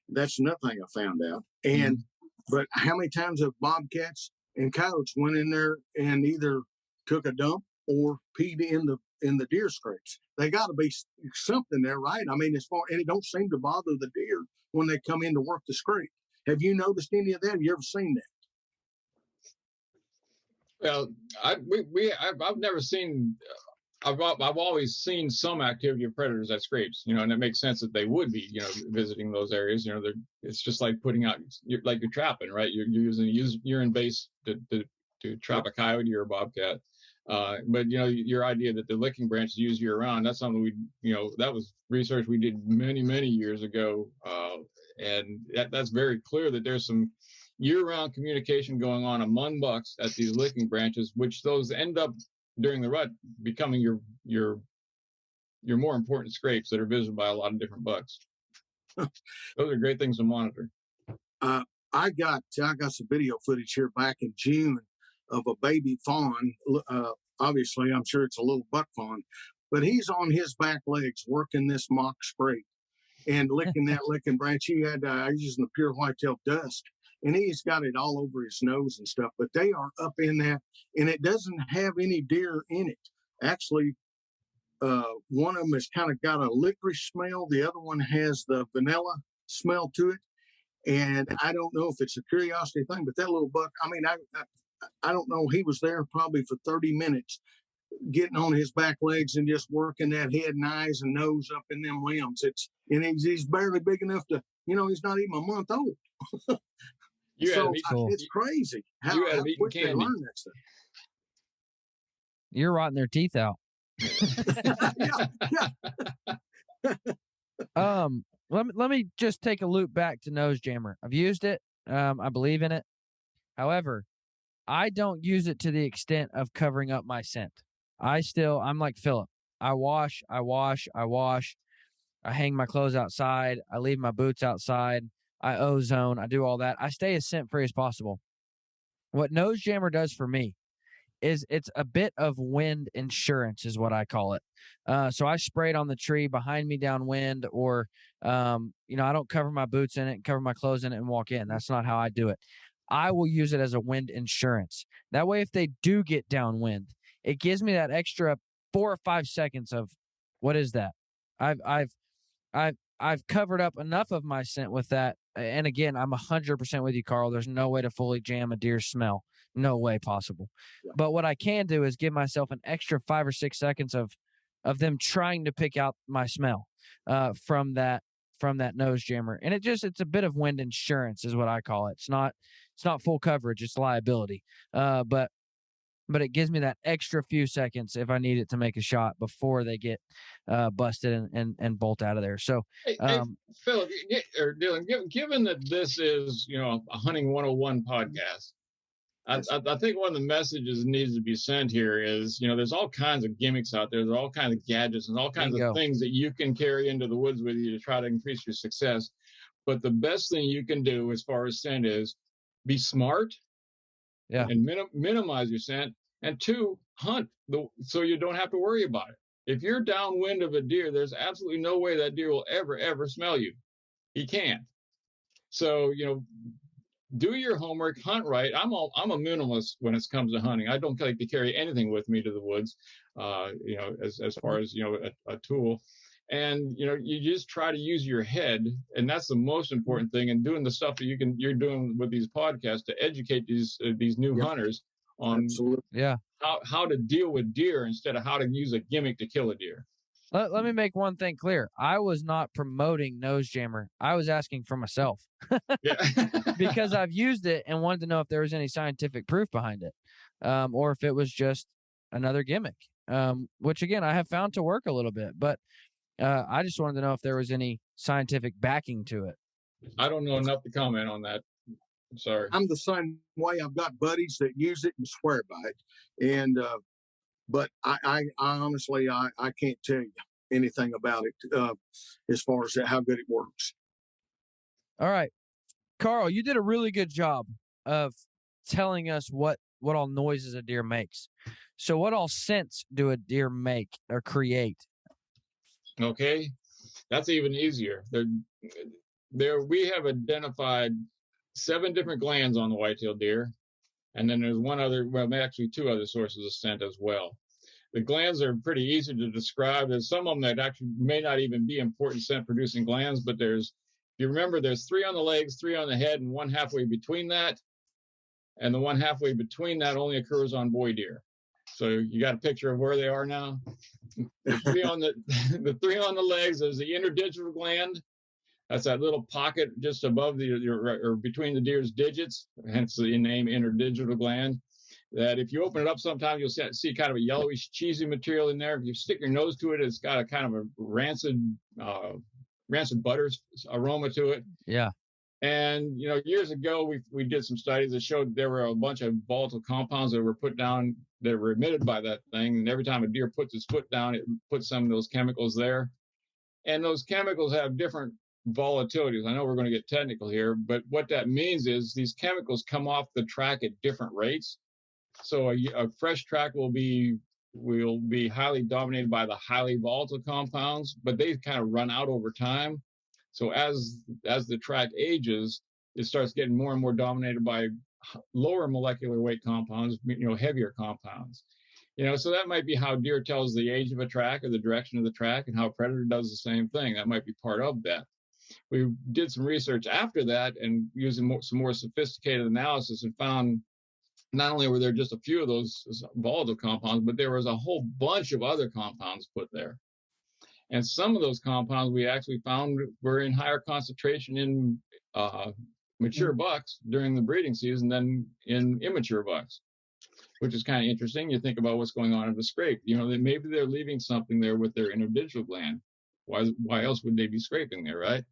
That's another thing I found out. And but how many times have bobcats and coyotes went in there and either took a dump or peed in the deer scrapes? They got to be something there, right? I mean, and it don't seem to bother the deer when they come in to work the scrape. Have you noticed any of that? Have you ever seen that? Well, I've never seen. I've always seen some activity of predators at scrapes, and it makes sense that they would be, visiting those areas. It's just like putting out, like you're trapping, right? You're using urine base to trap a coyote or a bobcat. But your idea that the licking branches used year round, that's something that was research we did many, many years ago. And that's very clear that there's some year-round communication going on among bucks at these licking branches, which those end up during the rut becoming your more important scrapes that are visited by a lot of different bucks. Those are great things to monitor. I got some video footage here back in June of a baby fawn. Obviously, I'm sure it's a little buck fawn, but he's on his back legs working this mock scrape and licking that licking branch. He had using the pure whitetail dust, and he's got it all over his nose and stuff. But they are up in that, and it doesn't have any deer in it. Actually, one of them has kind of got a licorice smell. The other one has the vanilla smell to it. And I don't know if it's a curiosity thing, but that little buck, I mean, I don't know. He was there probably for 30 minutes getting on his back legs and just working that head and eyes and nose up in them limbs. And he's barely big enough to, he's not even a month old. It's crazy how quick they learn that stuff. You're rotting their teeth out. Yeah. Let me just take a loop back to nose jammer. I've used it. I believe in it. However, I don't use it to the extent of covering up my scent. I'm like Phillip. I wash. I hang my clothes outside. I leave my boots outside. I ozone. I do all that. I stay as scent free as possible. What nose jammer does for me is it's a bit of wind insurance is what I call it. So I spray it on the tree behind me downwind, or, I don't cover my boots in it and cover my clothes in it and walk in. That's not how I do it. I will use it as a wind insurance. That way, if they do get downwind, it gives me that extra 4 or 5 seconds of, what is that? I've covered up enough of my scent with that. And again, I'm 100% with you, Karl. There's no way to fully jam a deer's smell. No way possible. Yeah. But what I can do is give myself an extra 5 or 6 seconds of them trying to pick out my smell from that from that nose jammer. And it's a bit of wind insurance is what I call it. It's not full coverage, it's liability. But it gives me that extra few seconds if I need it to make a shot before they get busted and bolt out of there. So, hey, Phillip or Dylan, given that this is, a hunting 101 podcast, I think one of the messages that needs to be sent here is, there's all kinds of gimmicks out there. There's all kinds of gadgets and all kinds of things that you can carry into the woods with you to try to increase your success. But the best thing you can do as far as scent is be smart and minimize your scent. And 2, hunt so you don't have to worry about it. If you're downwind of a deer, there's absolutely no way that deer will ever smell you. He can't. So, do your homework, hunt right. I'm a minimalist when it comes to hunting. I don't like to carry anything with me to the woods, as far as, a tool. And, you just try to use your head. And that's the most important thing. And doing the stuff that you're doing with these podcasts to educate these new hunters on how to deal with deer instead of how to use a gimmick to kill a deer. Let me make one thing clear. I was not promoting nose jammer. I was asking for myself because I've used it and wanted to know if there was any scientific proof behind it, or if it was just another gimmick, which again, I have found to work a little bit, but I just wanted to know if there was any scientific backing to it. I don't know enough to comment on that. I'm sorry. I'm the same way. I've got buddies that use it and swear by it. And, but I honestly, I can't tell you anything about it as far as how good it works. All right. Karl, you did a really good job of telling us what all noises a deer makes. So what all scents do a deer make or create? Okay. That's even easier. There we have identified 7 different glands on the white-tailed deer. And then there's actually 2 other sources of scent as well. The glands are pretty easy to describe. There's some of them that actually may not even be important scent-producing glands, but if you remember, there's 3 on the legs, 3 on the head, and 1 halfway between that. And the 1 halfway between that only occurs on boy deer. So you got a picture of where they are now. The 3 on the 3 on the legs is the interdigital gland. That's that little pocket just above or between the deer's digits, hence the name interdigital gland. That if you open it up, sometimes you'll see kind of a yellowish, cheesy material in there. If you stick your nose to it, it's got a kind of a rancid butter aroma to it. Yeah. And years ago, we did some studies that showed there were a bunch of volatile compounds that were put down that were emitted by that thing. And every time a deer puts its foot down, it puts some of those chemicals there. And those chemicals have different volatilities. I know we're going to get technical here, but what that means is these chemicals come off the track at different rates. So a fresh track will be highly dominated by the highly volatile compounds, but they kind of run out over time. So as the track ages, it starts getting more and more dominated by lower molecular weight compounds, heavier compounds. So that might be how deer tells the age of a track or the direction of the track, and how a predator does the same thing. That might be part of that. We did some research after that and using some more sophisticated analysis and found not only were there just a few of those volatile compounds, but there was a whole bunch of other compounds put there. And some of those compounds we actually found were in higher concentration in mature bucks during the breeding season than in immature bucks, which is kind of interesting. You think about what's going on in the scrape. Maybe they're leaving something there with their interdigital gland. Why else would they be scraping there, right?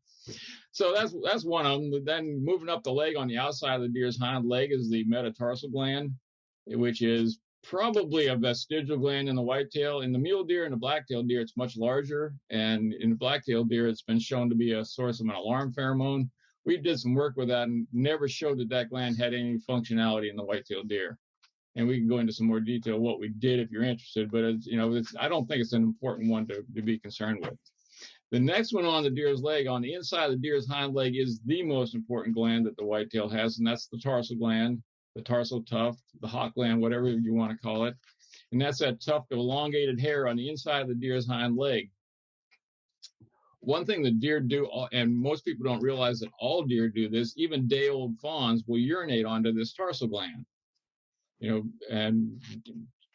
So that's one of them. Then moving up the leg on the outside of the deer's hind leg is the metatarsal gland, which is probably a vestigial gland in the whitetail. In the mule deer and the black-tailed deer, it's much larger. And in the black-tailed deer, it's been shown to be a source of an alarm pheromone. We did some work with that and never showed that gland had any functionality in the white-tailed deer. And we can go into some more detail what we did if you're interested. But I don't think it's an important one to be concerned with. The next one on the deer's leg, on the inside of the deer's hind leg, is the most important gland that the whitetail has, and that's the tarsal gland, the tarsal tuft, the hawk gland, whatever you want to call it. And that's that tuft of elongated hair on the inside of the deer's hind leg. One thing that deer do, and most people don't realize that all deer do this, even day-old fawns will urinate onto this tarsal gland. And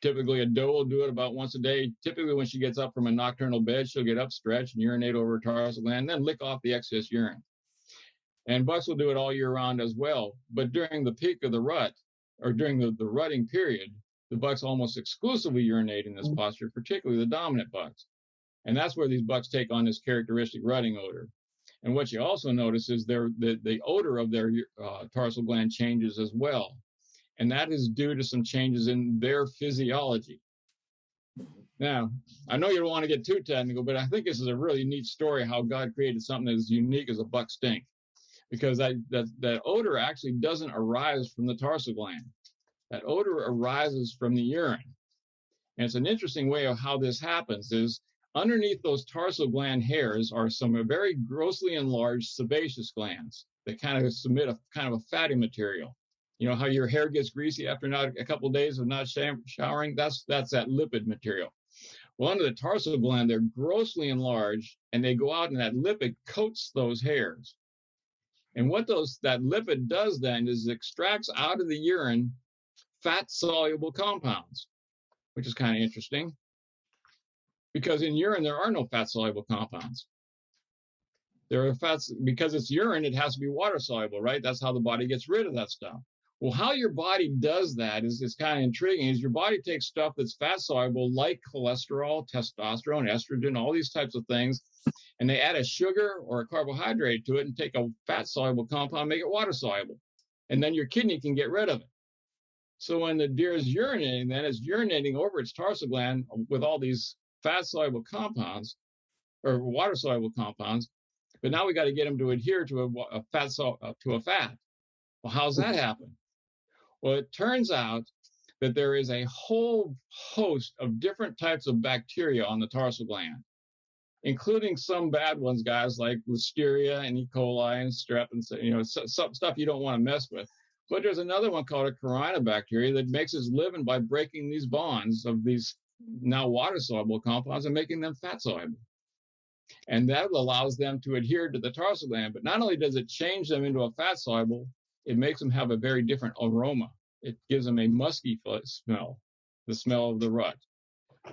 Typically, a doe will do it about once a day. Typically, when she gets up from a nocturnal bed, she'll get up, stretch, and urinate over her tarsal gland, then lick off the excess urine. And bucks will do it all year round as well. But during the peak of the rut, or during the rutting period, the bucks almost exclusively urinate in this posture, particularly the dominant bucks. And that's where these bucks take on this characteristic rutting odor. And what you also notice is the odor of their tarsal gland changes as well. And that is due to some changes in their physiology. Now, I know you don't want to get too technical, but I think this is a really neat story how God created something as unique as a buck stink. Because that odor actually doesn't arise from the tarsal gland. That odor arises from the urine. And it's an interesting way of how this happens is underneath those tarsal gland hairs are some very grossly enlarged sebaceous glands that kind of submit a kind of a fatty material. You know how your hair gets greasy after a couple of days of not showering? That's that lipid material. Well, under the tarsal gland, they're grossly enlarged, and they go out, and that lipid coats those hairs. And what that lipid does then is it extracts out of the urine fat-soluble compounds, which is kind of interesting. Because in urine, there are no fat-soluble compounds. There are fats, because it's urine, it has to be water-soluble, right? That's how the body gets rid of that stuff. Well, how your body does that is kind of intriguing, is your body takes stuff that's fat-soluble, like cholesterol, testosterone, estrogen, all these types of things, and they add a sugar or a carbohydrate to it and take a fat-soluble compound, make it water-soluble. And then your kidney can get rid of it. So when the deer is urinating, then it's urinating over its tarsal gland with all these fat-soluble compounds, or water-soluble compounds, but now we got to get them to adhere to a fat. Well, how's that happen? Well, it turns out that there is a whole host of different types of bacteria on the tarsal gland, including some bad ones, guys, like Listeria and E. coli and strep and some stuff you don't want to mess with. But there's another one called a Corynebacteria that makes its living by breaking these bonds of these now water-soluble compounds and making them fat-soluble. And that allows them to adhere to the tarsal gland. But not only does it change them into a fat-soluble, it makes them have a very different aroma. It gives them a musky smell, the smell of the rut.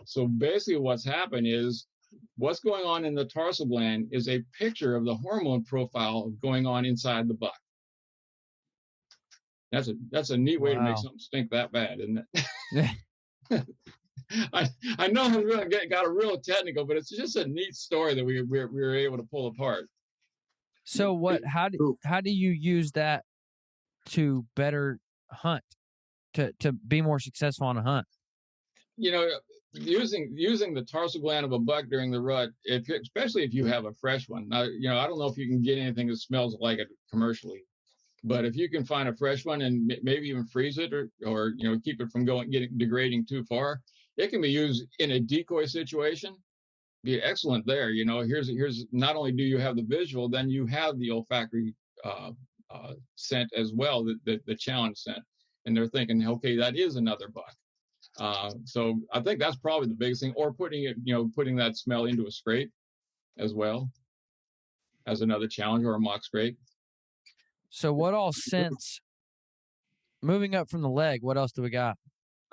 So basically what's happened is what's going on in the tarsal gland is a picture of the hormone profile going on inside the buck. That's a neat way to make something stink that bad, isn't it? I know I really got a real technical, but it's just a neat story that we were able to pull apart. So how do you use that to better hunt, to be more successful on a hunt? You know, using the tarsal gland of a buck during the rut, especially if you have a fresh one. Now, I don't know if you can get anything that smells like it commercially, but if you can find a fresh one and maybe even freeze it or keep it from degrading too far, it can be used in a decoy situation. Be excellent there. Here's not only do you have the visual, then you have the olfactory scent as well, the challenge scent, and they're thinking, okay, that is another buck. So I think that's probably the biggest thing, or putting that smell into a scrape as well as another challenge, or a mock scrape. So what all scents, moving up from the leg, what else do we got?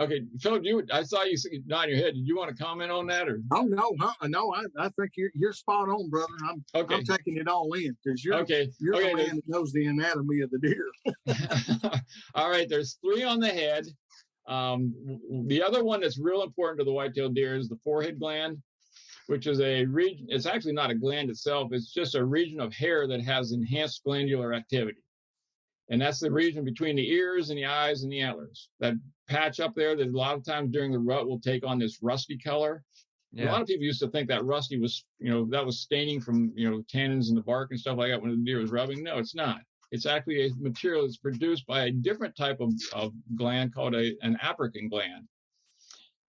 Okay, Phillip, I saw you nodding your head. Did you want to comment on that, or? Oh no, I think you're spot on, brother. I'm taking it all in because you're the man that knows the anatomy of the deer. All right, there's 3 on the head. The other one that's real important to the white-tailed deer is the forehead gland, which is a region. It's actually not a gland itself. It's just a region of hair that has enhanced glandular activity. And that's the region between the ears and the eyes and the antlers. That patch up there that a lot of times during the rut will take on this rusty color. Yeah. A lot of people used to think that rusty was, that was staining from, tannins in the bark and stuff like that when the deer was rubbing. No, it's not. It's actually a material that's produced by a different type of gland called an apricot gland.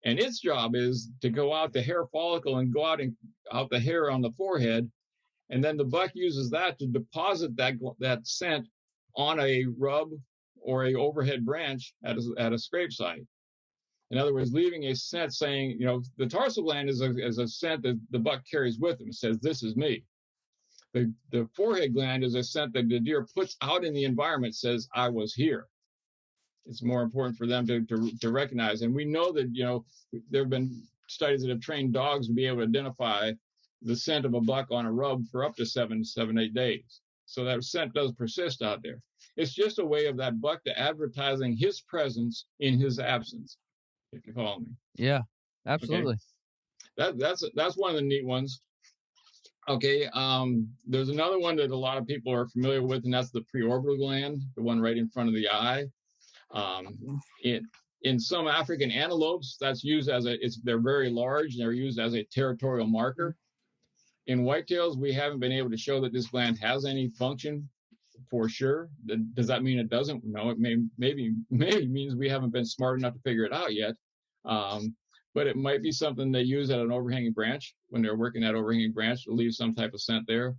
And its job is to go out the hair follicle and go out the hair on the forehead. And then the buck uses that to deposit that scent on a rub or a overhead branch at a scrape site. In other words, leaving a scent saying, the tarsal gland is a scent that the buck carries with him. It says, this is me. The forehead gland is a scent that the deer puts out in the environment, says, I was here. It's more important for them to recognize. And we know that, there have been studies that have trained dogs to be able to identify the scent of a buck on a rub for up to 8 days. So that scent does persist out there. It's just a way of that buck to advertising his presence in his absence, if you follow me. Yeah, absolutely. Okay. That's one of the neat ones. Okay, there's another one that a lot of people are familiar with, and that's the pre-orbital gland, the one right in front of the eye. In some African antelopes, that's used as they're very large, and they're used as a territorial marker. In whitetails, we haven't been able to show that this gland has any function for sure. Does that mean it doesn't? No, it maybe means we haven't been smart enough to figure it out yet. But it might be something they use at an overhanging branch when they're working that overhanging branch to leave some type of scent there.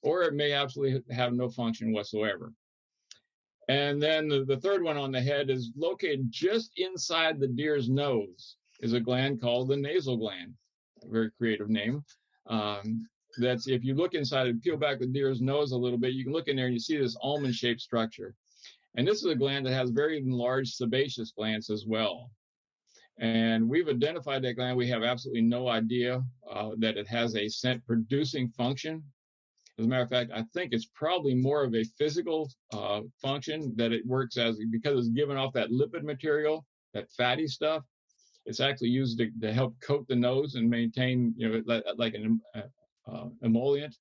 Or it may absolutely have no function whatsoever. And then the third one on the head is located just inside the deer's nose, is a gland called the nasal gland. A very creative name. That's, if you look inside and peel back the deer's nose a little bit, you can look in there and you see this almond-shaped structure. And this is a gland that has very large sebaceous glands as well. And we've identified that gland. We have absolutely no idea that it has a scent-producing function. As a matter of fact, I think it's probably more of a physical function, that it works because it's giving off that lipid material, that fatty stuff. It's actually used to help coat the nose and maintain, like an emollient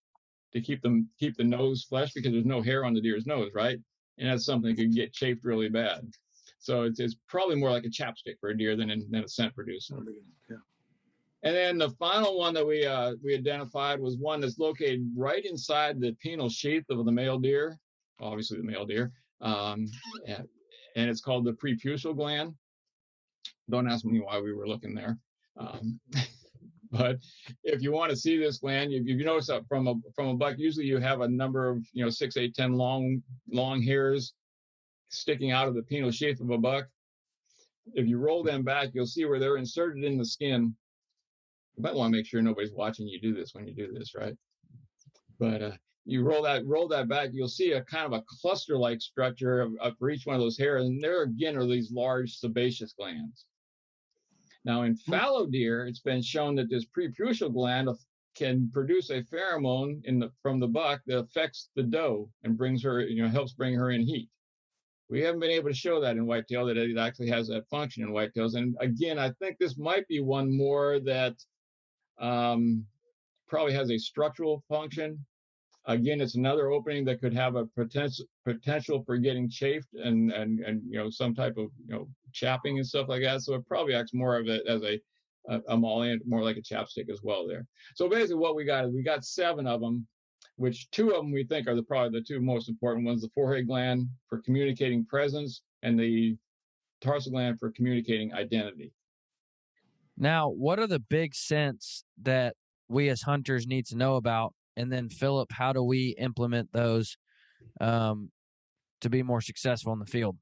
to keep the nose fresh, because there's no hair on the deer's nose, right? And that's something that could get chafed really bad. So it's probably more like a chapstick for a deer than a scent producer. Yeah. And then the final one that we identified was one that's located right inside the penile sheath of the male deer, obviously the male deer, and it's called the prepusal gland. Don't ask me why we were looking there. But if you want to see this gland, if you notice that from a buck, usually you have a number of 6, 8, 10 long hairs sticking out of the penile sheath of a buck. If you roll them back, you'll see where they're inserted in the skin. You might want to make sure nobody's watching you do this when you do this, right? But you roll that back, you'll see a kind of a cluster-like structure for each one of those hairs, and there again are these large sebaceous glands. Now, in fallow deer, it's been shown that this prepusal gland can produce a pheromone from the buck that affects the doe and brings her, helps bring her in heat. We haven't been able to show that in whitetail, that it actually has that function in whitetails. And again, I think this might be one more that probably has a structural function. Again, it's another opening that could have a potential for getting chafed and some type of chapping and stuff like that. So it probably acts more of it as a emollient, more like a chapstick as well there. So basically, what we got is we got 7 of them, which 2 of them we think are probably the 2 most important ones: the forehead gland for communicating presence, and the tarsal gland for communicating identity. Now, what are the big scents that we as hunters need to know about? And then, Phillip, how do we implement those to be more successful in the field?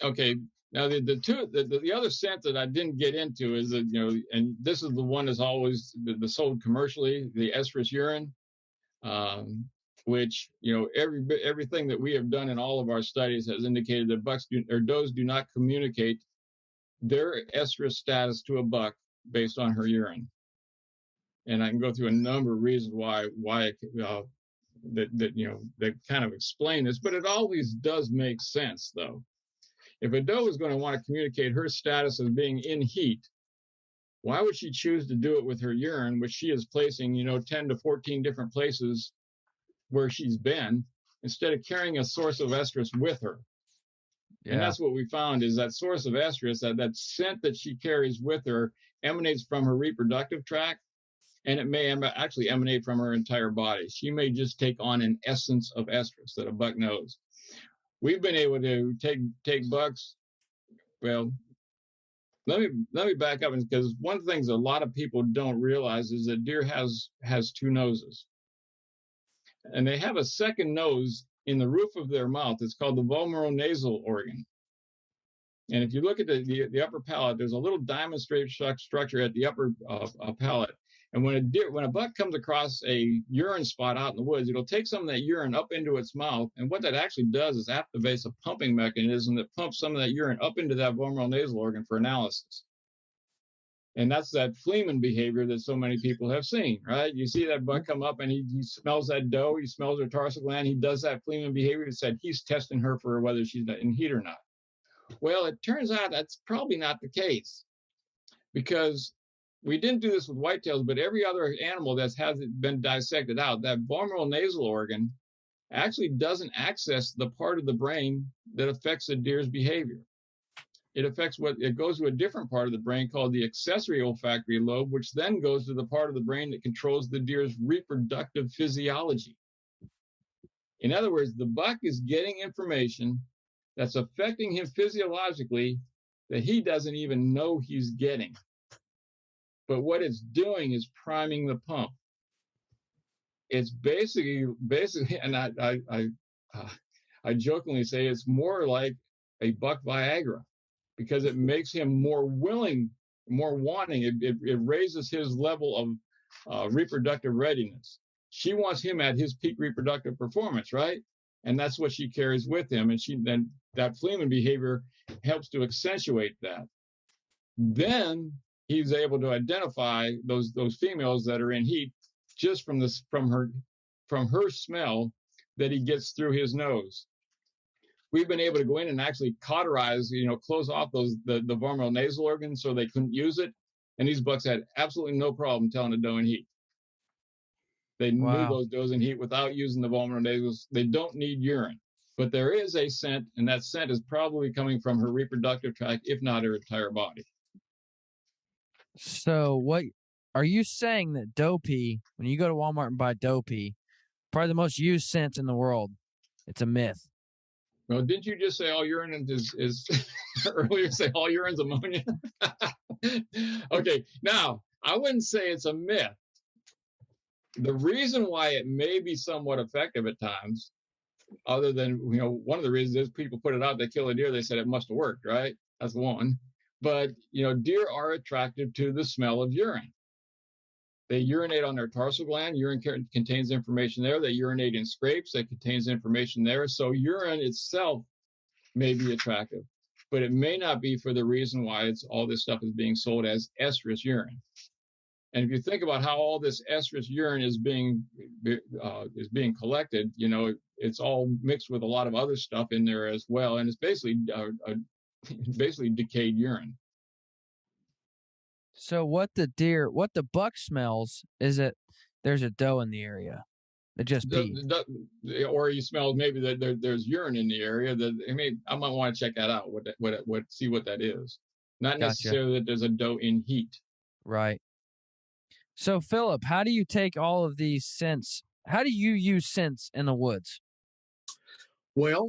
Okay. Now, the other scent that I didn't get into is that, and this is the one that's always sold commercially, the Estrus Urine, which, everything that we have done in all of our studies has indicated that bucks or does do not communicate their estrus status to a buck based on her urine. And I can go through a number of reasons why that kind of explain this, but it always does make sense, though. If a doe is going to want to communicate her status as being in heat, why would she choose to do it with her urine, which she is placing, 10 to 14 different places where she's been, instead of carrying a source of estrus with her? Yeah. And that's what we found, is that source of estrus, that scent that she carries with her, emanates from her reproductive tract. And it may actually emanate from her entire body. She may just take on an essence of estrus that a buck knows. We've been able to take bucks. Well, let me back up, because one of the things a lot of people don't realize is that deer has 2 noses, and they have a second nose in the roof of their mouth. It's called the vomeronasal organ. And if you look at the upper palate, there's a little diamond-shaped structure at the upper palate. And when a buck comes across a urine spot out in the woods, it'll take some of that urine up into its mouth. And what that actually does is activates a pumping mechanism that pumps some of that urine up into that vomeronasal nasal organ for analysis. And that's that Fleeman behavior that so many people have seen, right? You see that buck come up and he smells that doe, he smells her tarsal gland, he does that Fleeman behavior that said he's testing her for whether she's in heat or not. Well, it turns out that's probably not the case, because we didn't do this with whitetails, but every other animal that has been dissected out, that vomeronasal nasal organ actually doesn't access the part of the brain that affects a deer's behavior. It goes to a different part of the brain called the accessory olfactory lobe, which then goes to the part of the brain that controls the deer's reproductive physiology. In other words, the buck is getting information that's affecting him physiologically that he doesn't even know he's getting. But what it's doing is priming the pump. It's basically, and I jokingly say it's more like a buck Viagra, because it makes him more willing, more wanting. It raises his level of reproductive readiness. She wants him at his peak reproductive performance, right? And that's what she carries with him. And then that Fleeman behavior helps to accentuate that. Then he's able to identify those females that are in heat just from her smell that he gets through his nose. We've been able to go in and actually cauterize, close off the vomeronasal nasal organ so they couldn't use it. And these bucks had absolutely no problem telling a doe in heat. They knew those does in heat without using the vomeronasal nasals. They don't need urine, but there is a scent, and that scent is probably coming from her reproductive tract, if not her entire body. So what are you saying, that doe pee, when you go to Walmart and buy doe pee, probably the most used scent in the world, it's a myth? Well, didn't you just say all urine is earlier say all urine's ammonia? Okay, now I wouldn't say it's a myth. The reason why it may be somewhat effective at times, other than, one of the reasons is people put it out, they kill a deer, they said it must have worked, right? That's one. But, deer are attracted to the smell of urine. They urinate on their tarsal gland. Urine contains information there. They urinate in scrapes that contains information there. So urine itself may be attractive, but it may not be for the reason why all this stuff is being sold as estrus urine. And if you think about how all this estrus urine is being collected, it's all mixed with a lot of other stuff in there as well, and it's basically decayed urine. So what the buck smells is that there's a doe in the area that just peed. Or he smells maybe that there's urine in the area. I might want to check that out. See what that is. Not necessarily that there's a doe in heat. Right. So Phillip, how do you take all of these scents? How do you use scents in the woods? Well,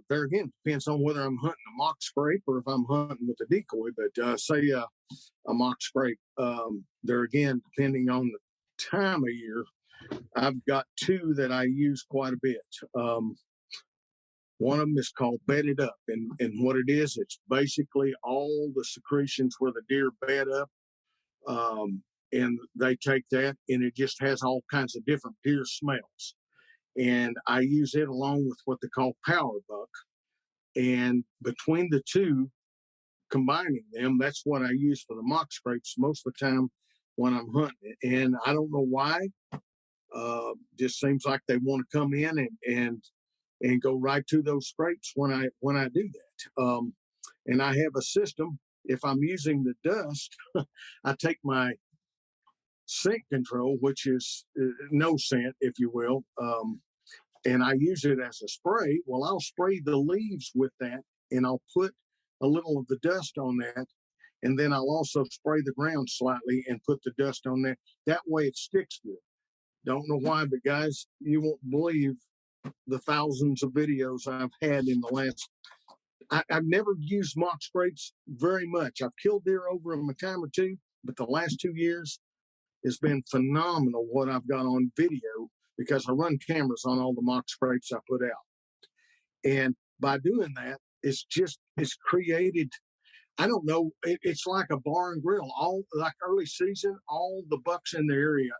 there again, depends on whether I'm hunting a mock scrape or if I'm hunting with a decoy. But say a mock scrape, there again, depending on the time of year, I've got two that I use quite a bit. One of them is called bedded up. And what it is, it's basically all the secretions where the deer bed up. And they take that, and it just has all kinds of different deer smells. And I use it along with what they call power buck. And between the two, combining them, that's what I use for the mock scrapes most of the time when I'm hunting. And I don't know why. Just seems like they want to come in and go right to those scrapes when I do that. And I have a system. If I'm using the dust, I take my scent control, which is no scent, if you will, and I use it as a spray. Well, I'll spray the leaves with that, and I'll put a little of the dust on that, and then I'll also spray the ground slightly and put the dust on there. That way it sticks good. Don't know why, but guys, you won't believe the thousands of videos I've had in the last. I've never used mock scrapes very much. I've killed deer over them a time or two, but the last 2 years, it's been phenomenal what I've got on video, because I run cameras on all the mock scrapes I put out. And by doing that, it's created I don't know. It's like a bar and grill. All like early season, all the bucks in the area,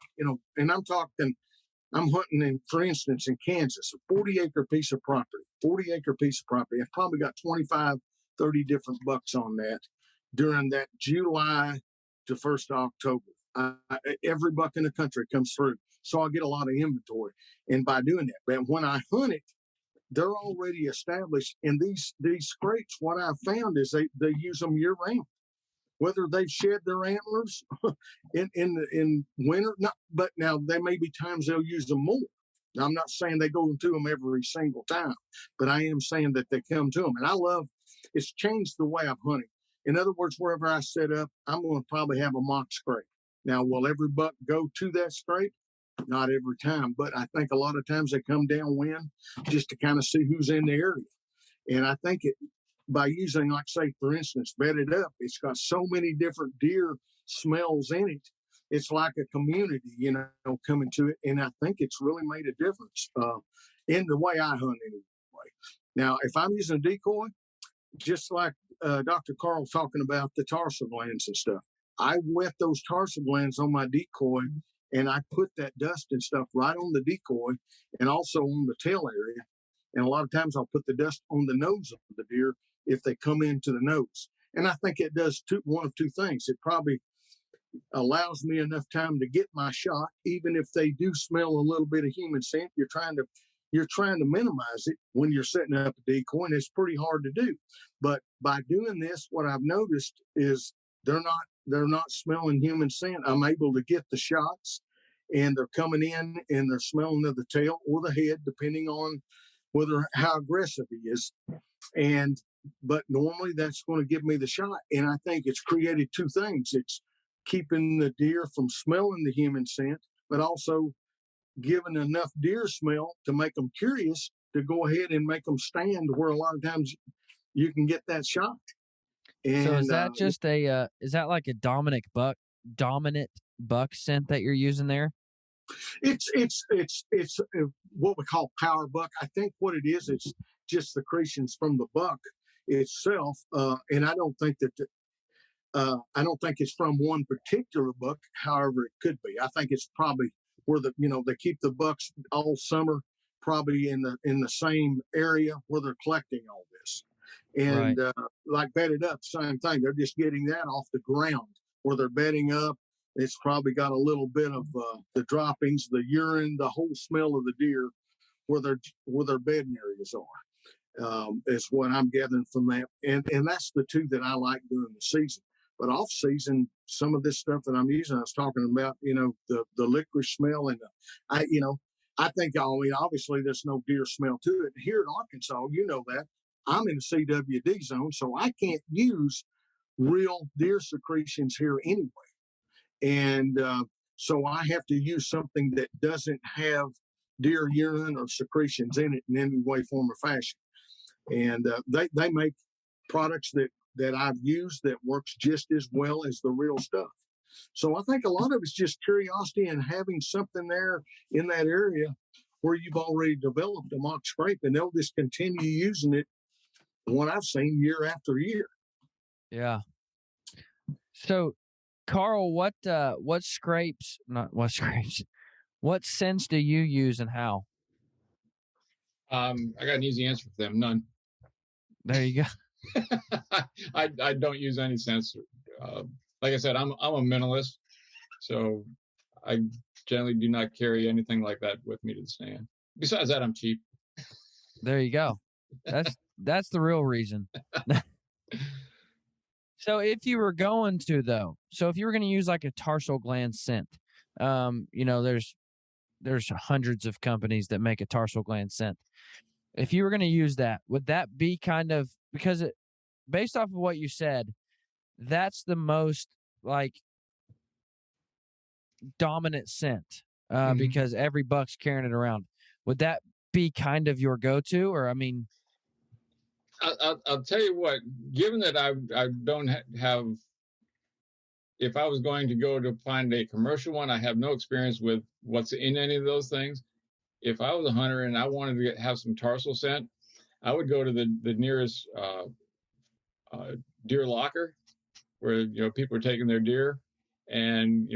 and I'm talking. I'm hunting in, for instance, in Kansas, a 40-acre piece of property. 40-acre piece of property. I've probably got 25, 30 different bucks on that during that July to 1st of October. Every buck in the country comes through, so I get a lot of inventory. And by doing that, but when I hunt it, they're already established. And these scrapes, what I've found is they use them year round, whether they've shed their antlers in winter. Not, but now there may be times they'll use them more. Now, I'm not saying they go to them every single time, but I am saying that they come to them. And I love, it's changed the way I'm hunting. In other words, wherever I set up, I'm going to probably have a mock scrape. Now, will every buck go to that scrape? Not every time, but I think a lot of times they come downwind just to kind of see who's in the area. And I think by using, like, say, for instance, Bedded Up, it's got so many different deer smells in it. It's like a community, coming to it. And I think it's really made a difference in the way I hunt anyway. Now, if I'm using a decoy, just like Dr. Karl talking about the tarsal glands and stuff, I wet those tarsal glands on my decoy, and I put that dust and stuff right on the decoy and also on the tail area. And a lot of times I'll put the dust on the nose of the deer if they come into the nose. And I think it does one of two things. It probably allows me enough time to get my shot, even if they do smell a little bit of human scent. You're trying to minimize it when you're setting up a decoy, and it's pretty hard to do. But by doing this, what I've noticed is they're not smelling human scent. I'm able to get the shots, and they're coming in and they're smelling of the tail or the head, depending on how aggressive he is. But normally that's going to give me the shot. And I think it's created two things. It's keeping the deer from smelling the human scent, but also giving enough deer smell to make them curious to go ahead and make them stand where a lot of times you can get that shot. And so is that just is that like a dominant buck scent that you're using there? It's what we call power buck. I think what it is, it's just secretions from the buck itself. And I don't think it's from one particular buck. However, it could be. I think it's probably where they keep the bucks all summer, probably in the same area where they're collecting all this. And right. Like Bedded Up, same thing. They're just getting that off the ground where they're bedding up. It's probably got a little bit of the droppings, the urine, the whole smell of the deer where their bedding areas are. Is what I'm gathering from that. And that's the two that I like during the season. But off season, some of this stuff that I'm using, I was talking about, the licorice smell, and I think, obviously there's no deer smell to it. Here in Arkansas, that I'm in a CWD zone, so I can't use real deer secretions here anyway. And so I have to use something that doesn't have deer urine or secretions in it in any way, form, or fashion. And they make products that I've used that works just as well as the real stuff. So I think a lot of it's just curiosity and having something there in that area where you've already developed a mock scrape, and they'll just continue using it, what I've seen, year after year. Yeah. So, Karl, what scents do you use and how? I got an easy answer for them. None. There you go. I don't use any scents. Like I said, I'm a minimalist, so I generally do not carry anything like that with me to the stand. Besides that, I'm cheap. There you go. That's the real reason. So if you were going to use like a tarsal gland scent, there's hundreds of companies that make a tarsal gland scent. If you were going to use that, would that be kind of, because based off of what you said, that's the most like dominant scent because every buck's carrying it around. Would that be kind of your go-to, or I mean? I'll tell you what, given that I don't have, if I was going to go to find a commercial one, I have no experience with what's in any of those things. If I was a hunter and I wanted to have some tarsal scent, I would go to the nearest deer locker, where people are taking their deer, and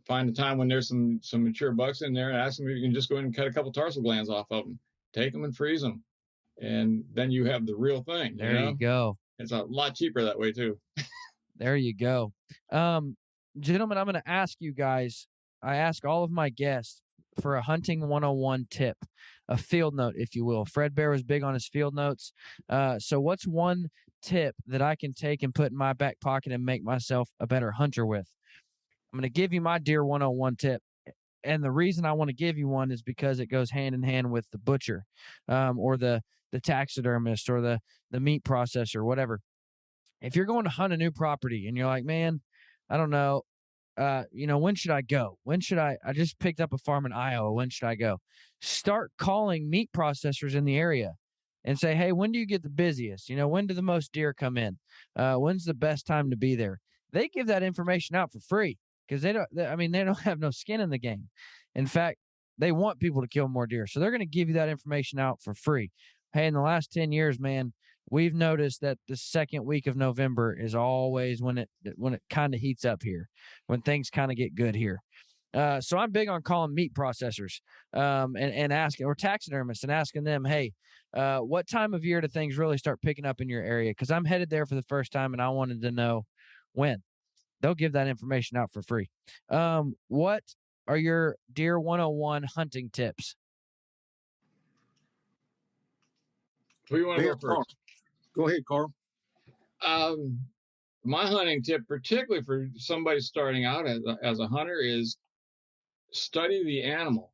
find a time when there's some mature bucks in there, and ask them if you can just go in and cut a couple tarsal glands off of them, take them and freeze them, and then you have the real thing. There you go. It's a lot cheaper that way too. There you go. Gentlemen, I'm going to ask you guys, I ask all of my guests for a hunting 101 tip, a field note, if you will. Fred Bear was big on his field notes. So what's one tip that I can take and put in my back pocket and make myself a better hunter with? I'm going to give you my deer 101 tip. And the reason I want to give you one is because it goes hand in hand with the butcher, or the taxidermist, or the meat processor, whatever. If you're going to hunt a new property and you're like, man, I don't know, when should I go? I just picked up a farm in Iowa. When should I go? Start calling meat processors in the area and say, hey, when do you get the busiest? When do the most deer come in? When's the best time to be there? They give that information out for free because they don't have no skin in the game. In fact, they want people to kill more deer. So they're going to give you that information out for free. Hey, in the last 10 years, man, we've noticed that the second week of November is always when it kind of heats up here, when things kind of get good here. So I'm big on calling meat processors and asking, or taxidermists, and asking them, hey, what time of year do things really start picking up in your area? Because I'm headed there for the first time and I wanted to know when. They'll give that information out for free. What are your Deer 101 hunting tips? Who do you want to go first? Carl. Go ahead, Karl. My hunting tip, particularly for somebody starting out as a hunter, is study the animal.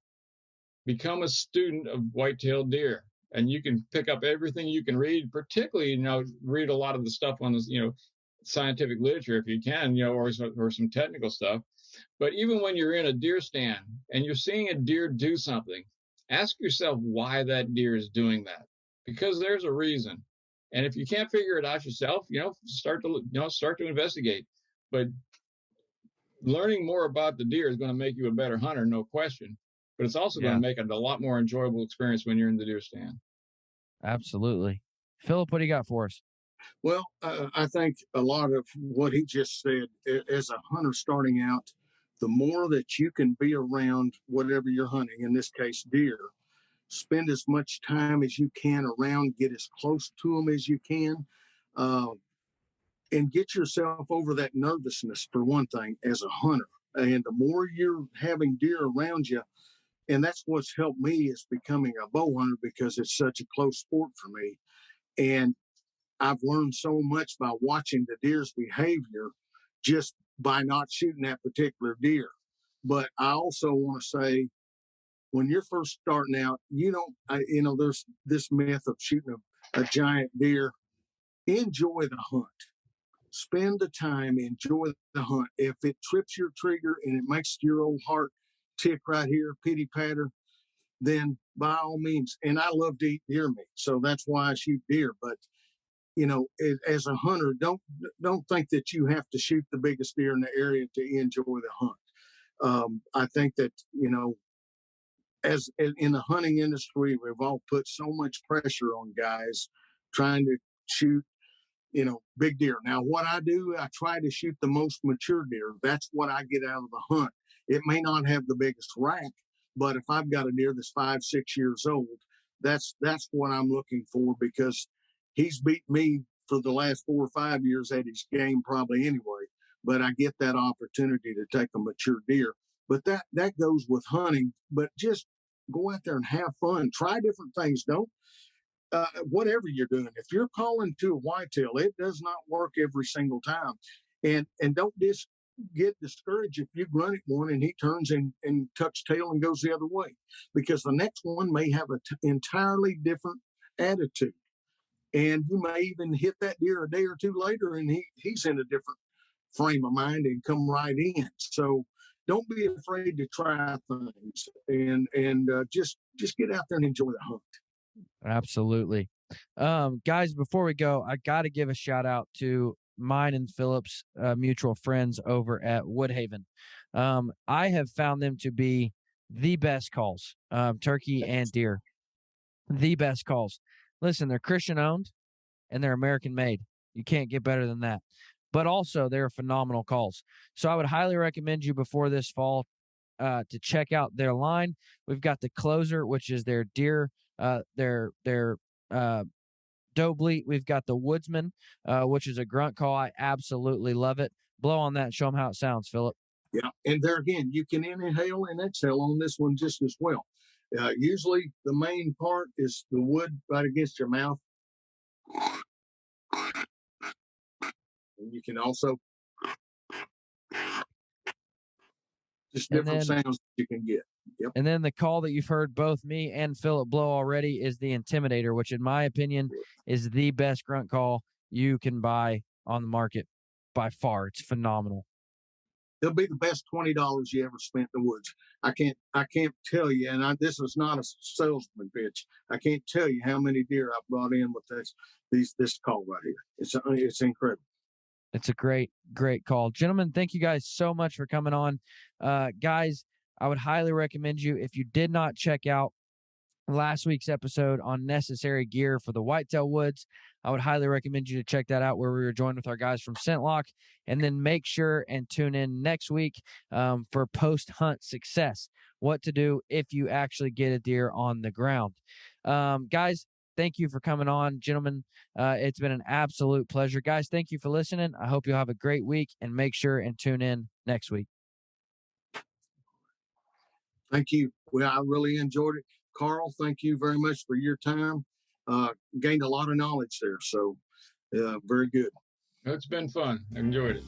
Become a student of white-tailed deer, and you can pick up everything you can read. Particularly, read a lot of the stuff on this, scientific literature if you can, or some technical stuff. But even when you're in a deer stand and you're seeing a deer do something, ask yourself why that deer is doing that, because there's a reason. And if you can't figure it out yourself, start to investigate. But learning more about the deer is going to make you a better hunter, no question. But it's also going to make it a lot more enjoyable experience when you're in the deer stand. Absolutely. Phillip, what do you got for us? Well, I think a lot of what he just said, as a hunter starting out, the more that you can be around whatever you're hunting, in this case, deer, spend as much time as you can around, get as close to them as you can, and get yourself over that nervousness, for one thing, as a hunter. And the more you're having deer around you, and that's what's helped me is becoming a bow hunter, because it's such a close sport for me. And I've learned so much by watching the deer's behavior just by not shooting that particular deer. But I also want to say, when you're first starting out, there's this myth of shooting a giant deer. Enjoy the hunt. Spend the time, enjoy the hunt. If it trips your trigger and it makes your old heart tick right here, pity patter, then by all means. And I love to eat deer meat, so that's why I shoot deer. But as a hunter, don't think that you have to shoot the biggest deer in the area to enjoy the hunt. I think that as in the hunting industry, we've all put so much pressure on guys trying to shoot, big deer. Now, what I do, I try to shoot the most mature deer. That's what I get out of the hunt. It may not have the biggest rack, but if I've got a deer that's 5, 6 years old, that's what I'm looking for, because he's beat me for the last 4 or 5 years at his game probably anyway. But I get that opportunity to take a mature deer. But that goes with hunting. But just go out there and have fun. Try different things. Don't whatever you're doing. If you're calling to a whitetail, it does not work every single time. And don't get discouraged if you grunt at one and he turns and tucks tail and goes the other way, because the next one may have an entirely different attitude. And you may even hit that deer a day or two later and he's in a different frame of mind and come right in. So don't be afraid to try things, and just get out there and enjoy the hunt. Absolutely. Guys, before we go, I got to give a shout out to mine and Phillip's mutual friends over at Woodhaven. I have found them to be the best calls, turkey and deer, the best calls. Listen, they're Christian owned and they're American made. You can't get better than that. But also, they're phenomenal calls. So I would highly recommend you before this fall to check out their line. We've got the Closer, which is their deer, their doe bleat. We've got the Woodsman, which is a grunt call. I absolutely love it. Blow on that and show them how it sounds, Phillip. Yeah, and there again, you can inhale and exhale on this one just as well. Usually, the main part is the wood right against your mouth. And you can also just different sounds you can get. Yep. And then the call that you've heard both me and Phillip blow already is the Intimidator, which in my opinion is the best grunt call you can buy on the market by far. It's phenomenal. It'll be the best $20 you ever spent in the woods. I can't tell you, and this is not a salesman pitch. I can't tell you how many deer I brought in with this call right here. It's incredible. It's a great call. Gentlemen, thank you guys so much for coming on. Guys, I would highly recommend you, if you did not check out last week's episode on necessary gear for the whitetail woods, I would highly recommend you to check that out, where we were joined with our guys from ScentLock. And then make sure and tune in next week for post-hunt success, what to do if you actually get a deer on the ground. Guys, thank you for coming on. Gentlemen, it's been an absolute pleasure. Guys, thank you for listening. I hope you'll have a great week, and make sure and tune in next week. Thank you. Well, I really enjoyed it. Karl, thank you very much for your time. Gained a lot of knowledge there. So very good. It's been fun. I enjoyed it.